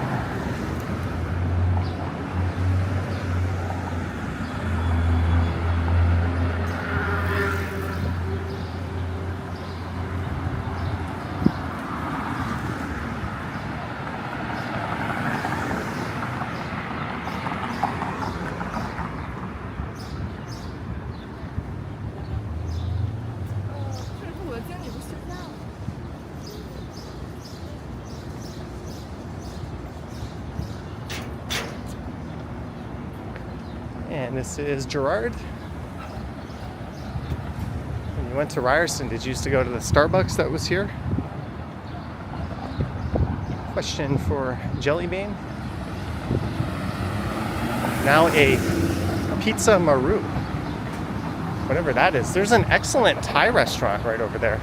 And this is Gerard. When you went to Ryerson, did you used to go to the Starbucks that was here? Question for Jellybean. Now a Pizza Maru. Whatever that is. There's an excellent Thai restaurant right over there.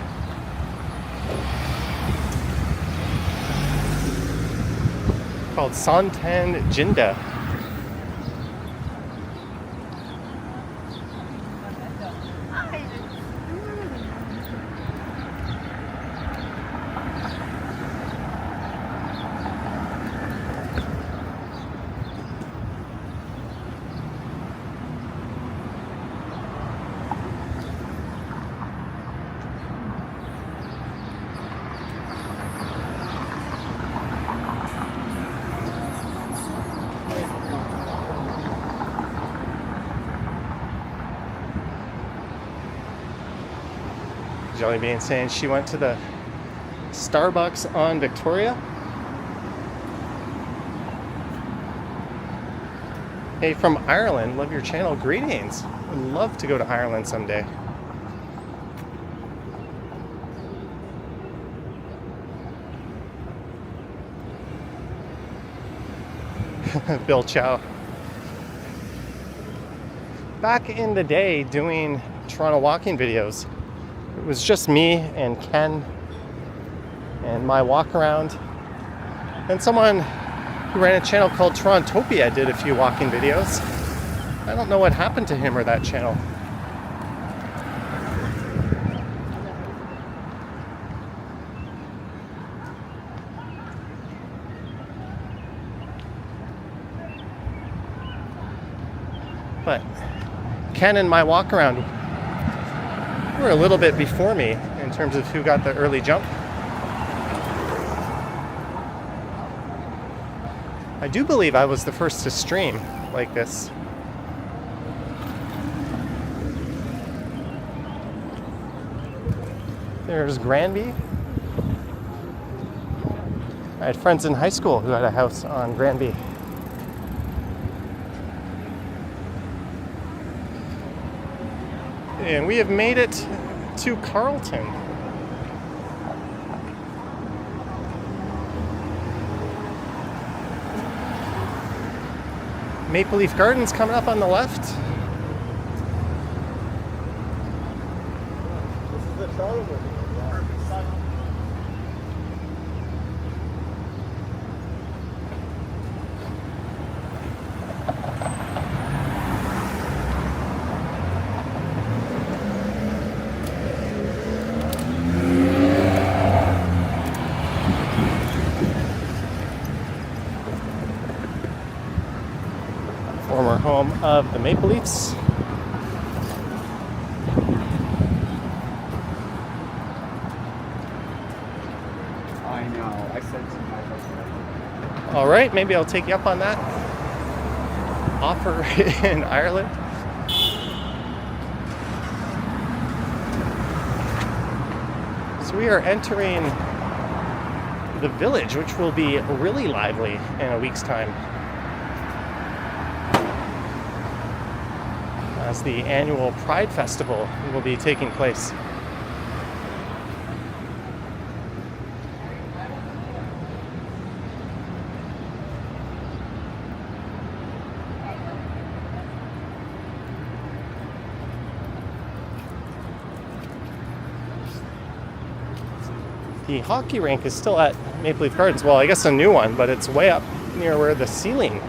Called Santan Jinda. Jellybean saying she went to the Starbucks on Victoria. Hey, from Ireland, love your channel. Greetings. Would love to go to Ireland someday. Bill Chow. Back in the day doing Toronto walking videos, it was just me and Ken and my walk around. And someone who ran a channel called Torontopia did a few walking videos. I don't know what happened to him or that channel. But Ken and my walk around were a little bit before me in terms of who got the early jump. I do believe I was the first to stream like this. There's Granby. I had friends in high school who had a house on Granby. And we have made it to Carleton. Maple Leaf Gardens coming up on the left. This is the Charlotte. Former home of the Maple Leafs. I know. I said to my husband. All right, maybe I'll take you up on that offer in Ireland. So we are entering the village, which will be really lively in a week's time, as the annual Pride Festival will be taking place. The hockey rink is still at Maple Leaf Gardens. Well, I guess a new one, but it's way up near where the ceiling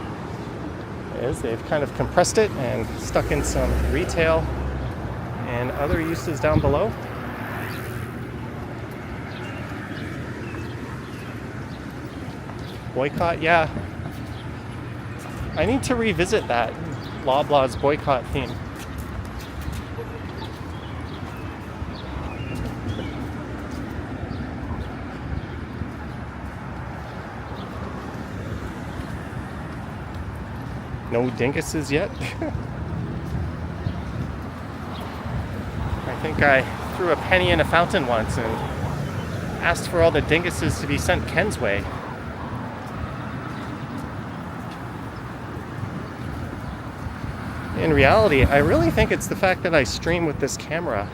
is. They've kind of compressed it and stuck in some retail and other uses down below. Boycott, yeah. I need to revisit that Loblaws boycott theme. No dinguses yet. I think I threw a penny in a fountain once and asked for all the dinguses to be sent Ken's way. In reality, I really think it's the fact that I stream with this camera.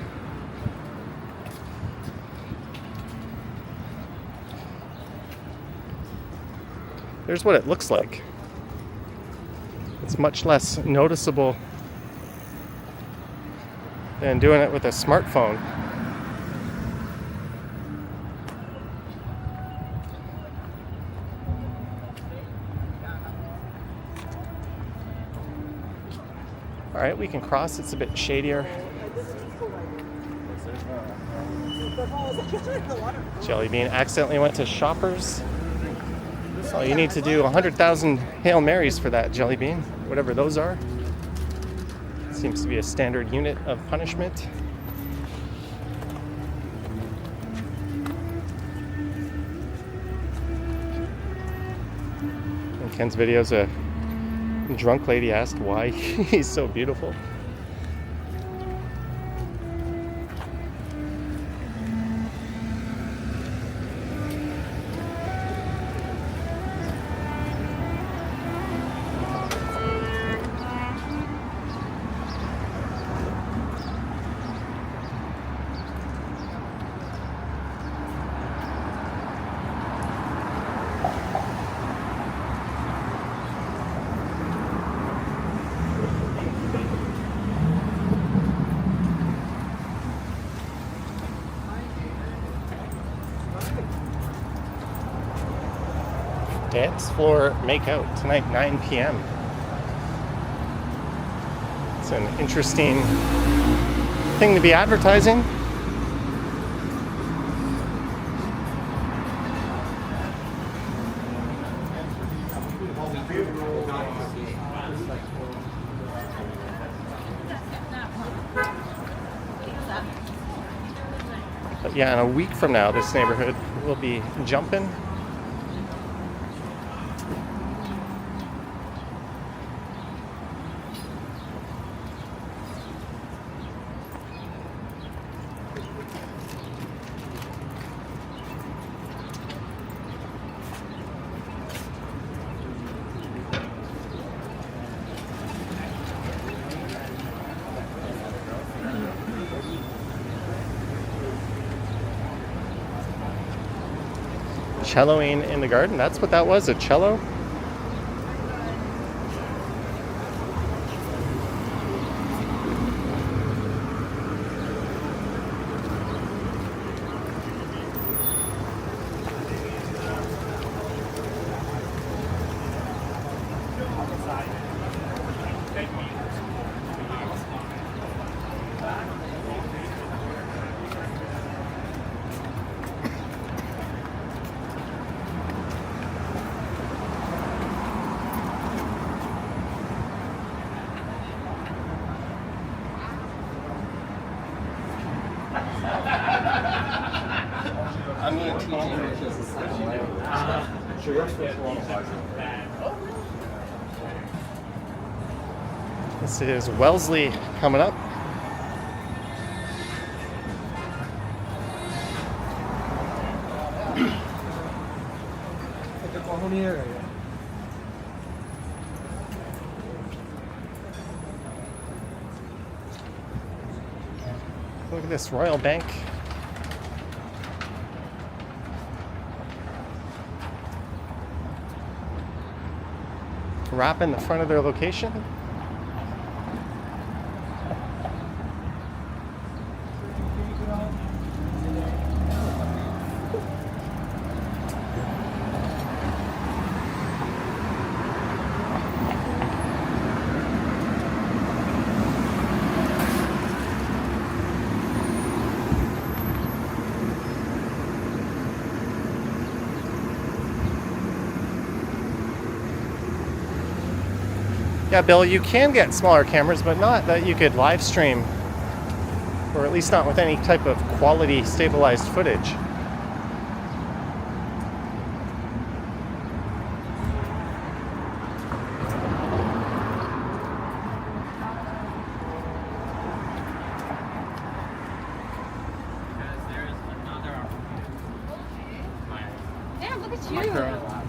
There's what it looks like. It's much less noticeable than doing it with a smartphone. All right, we can cross. It's a bit shadier. Jellybean accidentally went to Shoppers. So you need to do 100,000 Hail Marys for that, Jellybean, whatever those are. Seems to be a standard unit of punishment. In Ken's videos, a drunk lady asked why he's so beautiful. dance floor makeout tonight, 9 p.m. It's an interesting thing to be advertising. But yeah, in a week from now, this neighborhood will be jumping. Celloing in the garden. That's what that was, a cello. This is Wellesley coming up. Look at this Royal Bank. Wrap in the front of their location. Yeah, Bill, you can get smaller cameras, but not that you could live stream, or at least not with any type of quality stabilized footage. Damn, look at you.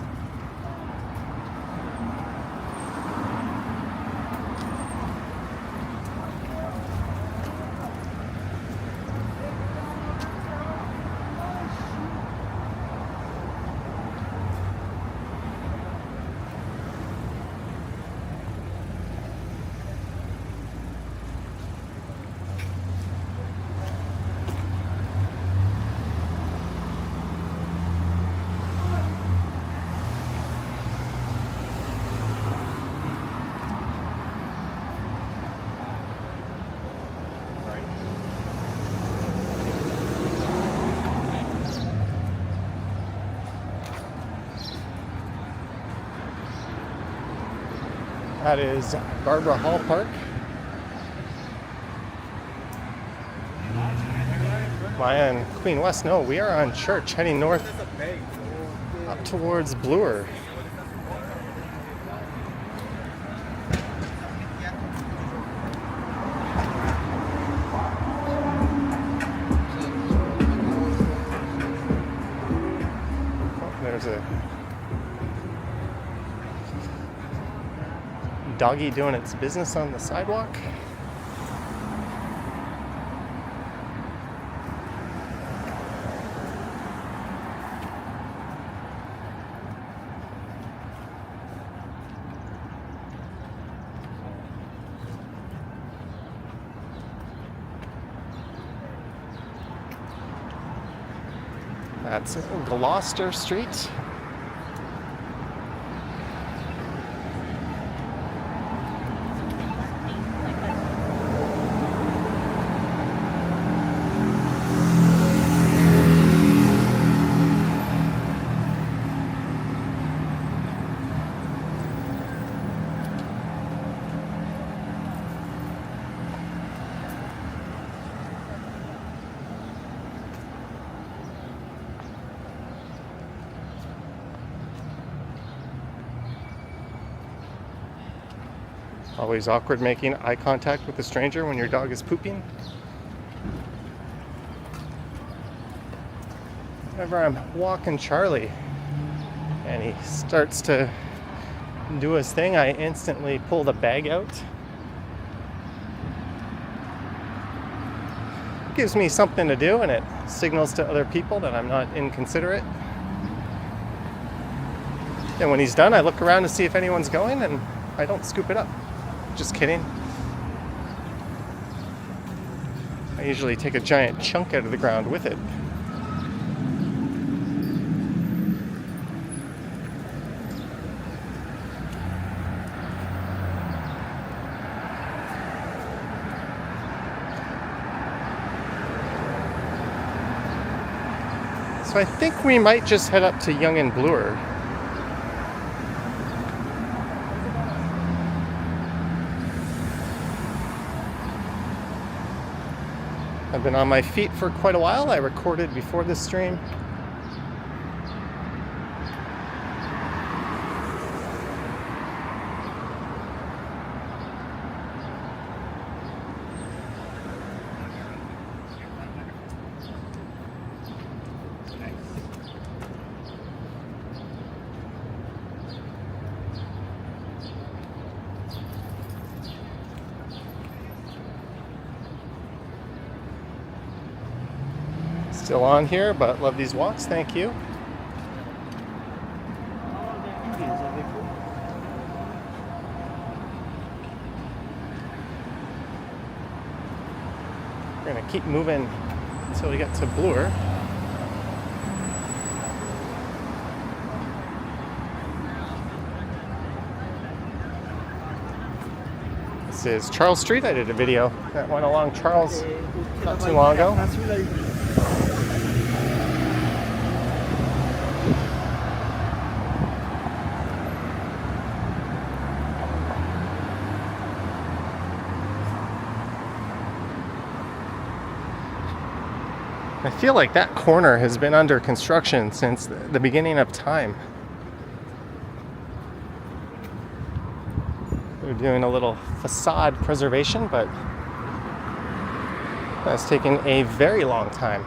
That is Barbara Hall Park. Maya and Queen West. No, we are on Church, heading north up towards Bloor. Oh, there's a doggy doing its business on the sidewalk. That's Gloucester Street. Always awkward making eye contact with a stranger when your dog is pooping. Whenever I'm walking Charlie and he starts to do his thing, I instantly pull the bag out. It gives me something to do, and it signals to other people that I'm not inconsiderate. And when he's done, I look around to see if anyone's going, and I don't scoop it up. Just kidding. I usually take a giant chunk out of the ground with it. So I think we might just head up to Yonge and Bloor. I've been on my feet for quite a while. I recorded before this stream. Still on here, but love these walks. Thank you. We're gonna keep moving until we get to Bloor. This is Charles Street. I did a video that went along Charles not too long ago. I feel like that corner has been under construction since the beginning of time. They're doing a little facade preservation, but that's taken a very long time.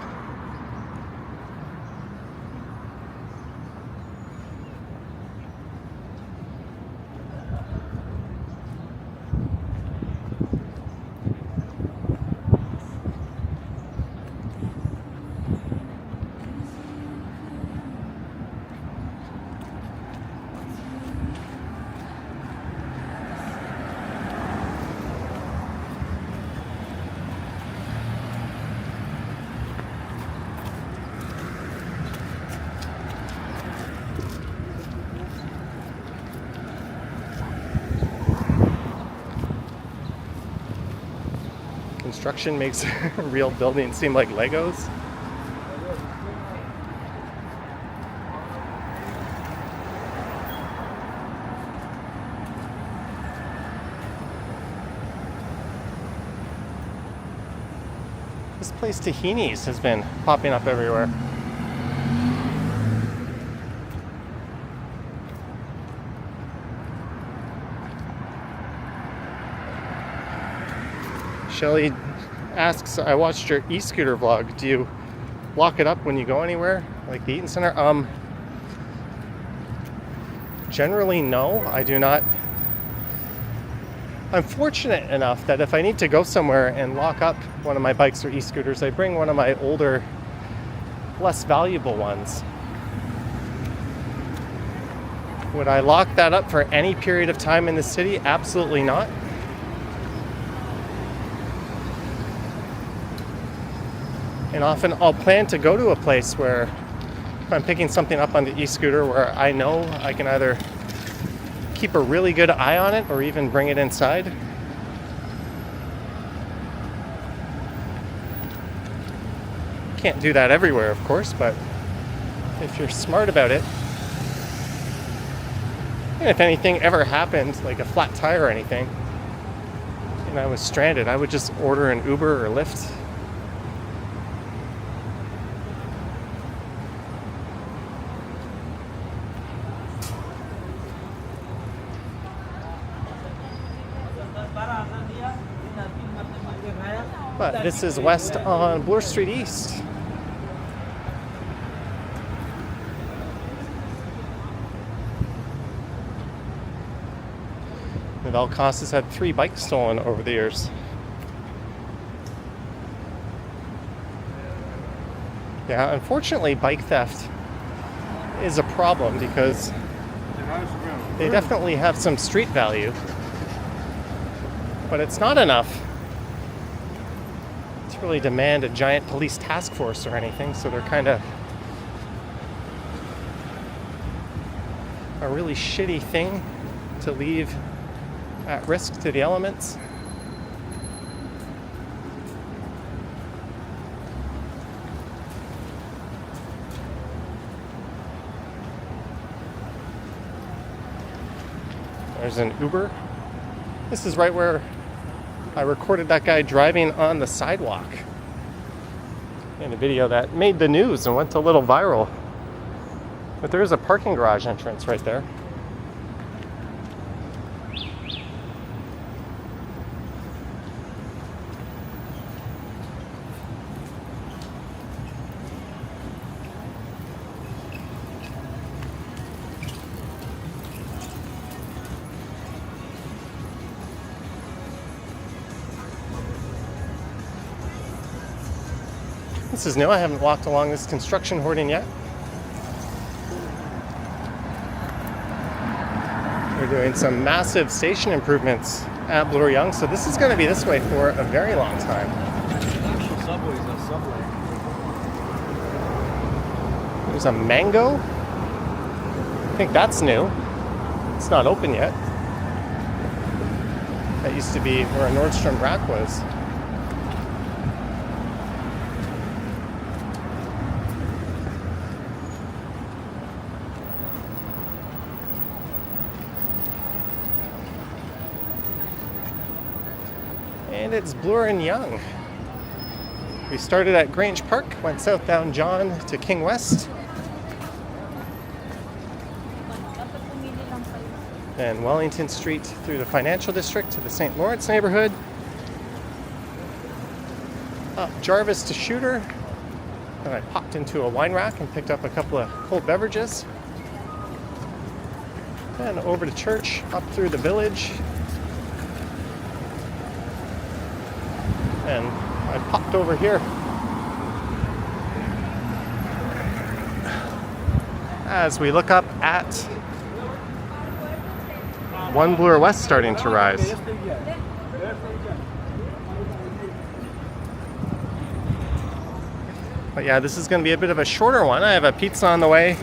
Construction makes real buildings seem like Legos. This place Tahini's has been popping up everywhere. Shelly asks, I watched your e-scooter vlog. Do you lock it up when you go anywhere, like the Eaton Center? Generally, no, I do not. I'm fortunate enough that if I need to go somewhere and lock up one of my bikes or e-scooters, I bring one of my older, less valuable ones. Would I lock that up for any period of time in the city? Absolutely not. And often I'll plan to go to a place where if I'm picking something up on the e-scooter where I know I can either keep a really good eye on it or even bring it inside. Can't do that everywhere, of course, but if you're smart about it, and if anything ever happened, like a flat tire or anything, and I was stranded, I would just order an Uber or Lyft. But this is west on Bloor Street East. The Valcos has had 3 bikes stolen over the years. Yeah, unfortunately, bike theft is a problem because they definitely have some street value, but it's not enough to really demand a giant police task force or anything, so they're kind of a really shitty thing to leave at risk to the elements. There's an Uber. This is right where I recorded that guy driving on the sidewalk in a video that made the news and went a little viral. But there is a parking garage entrance right there. This is new. I haven't walked along this construction hoarding yet. We're doing some massive station improvements at Bloor Yonge, so this is going to be this way for a very long time. Actual subway's a subway. There's a Mango. I think that's new. It's not open yet. That used to be where a Nordstrom Rack was. And it's Bloor and Yonge. We started at Grange Park, went south down John to King West, then Wellington Street through the Financial District to the St. Lawrence neighborhood, up Jarvis to Shooter, then I popped into a wine rack and picked up a couple of cold beverages, then over to church, up through the village, and I popped over here as we look up at One Bloor West starting to rise. But yeah, this is going to be a bit of a shorter one. I have a pizza on the way,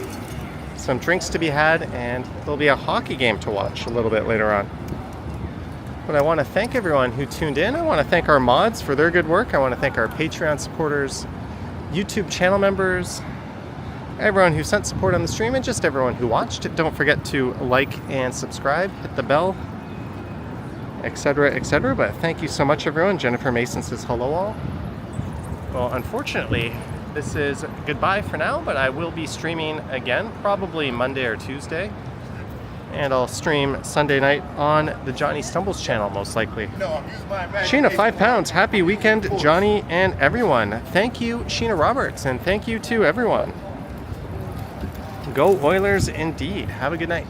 some drinks to be had, and there'll be a hockey game to watch a little bit later on. But I want to thank everyone who tuned in. I want to thank our mods for their good work. I want to thank our Patreon supporters, YouTube channel members, everyone who sent support on the stream, and just everyone who watched. Don't forget to like and subscribe, hit the bell, etc., etc. But thank you so much, everyone. Jennifer Mason says hello all. Well, unfortunately, this is goodbye for now, but I will be streaming again, probably Monday or Tuesday. And I'll stream Sunday night on the Johnny Stumbles channel, most likely. Sheena, 5 pounds. Happy weekend, Johnny and everyone. Thank you, Sheena Roberts, and thank you to everyone. Go Oilers indeed. Have a good night.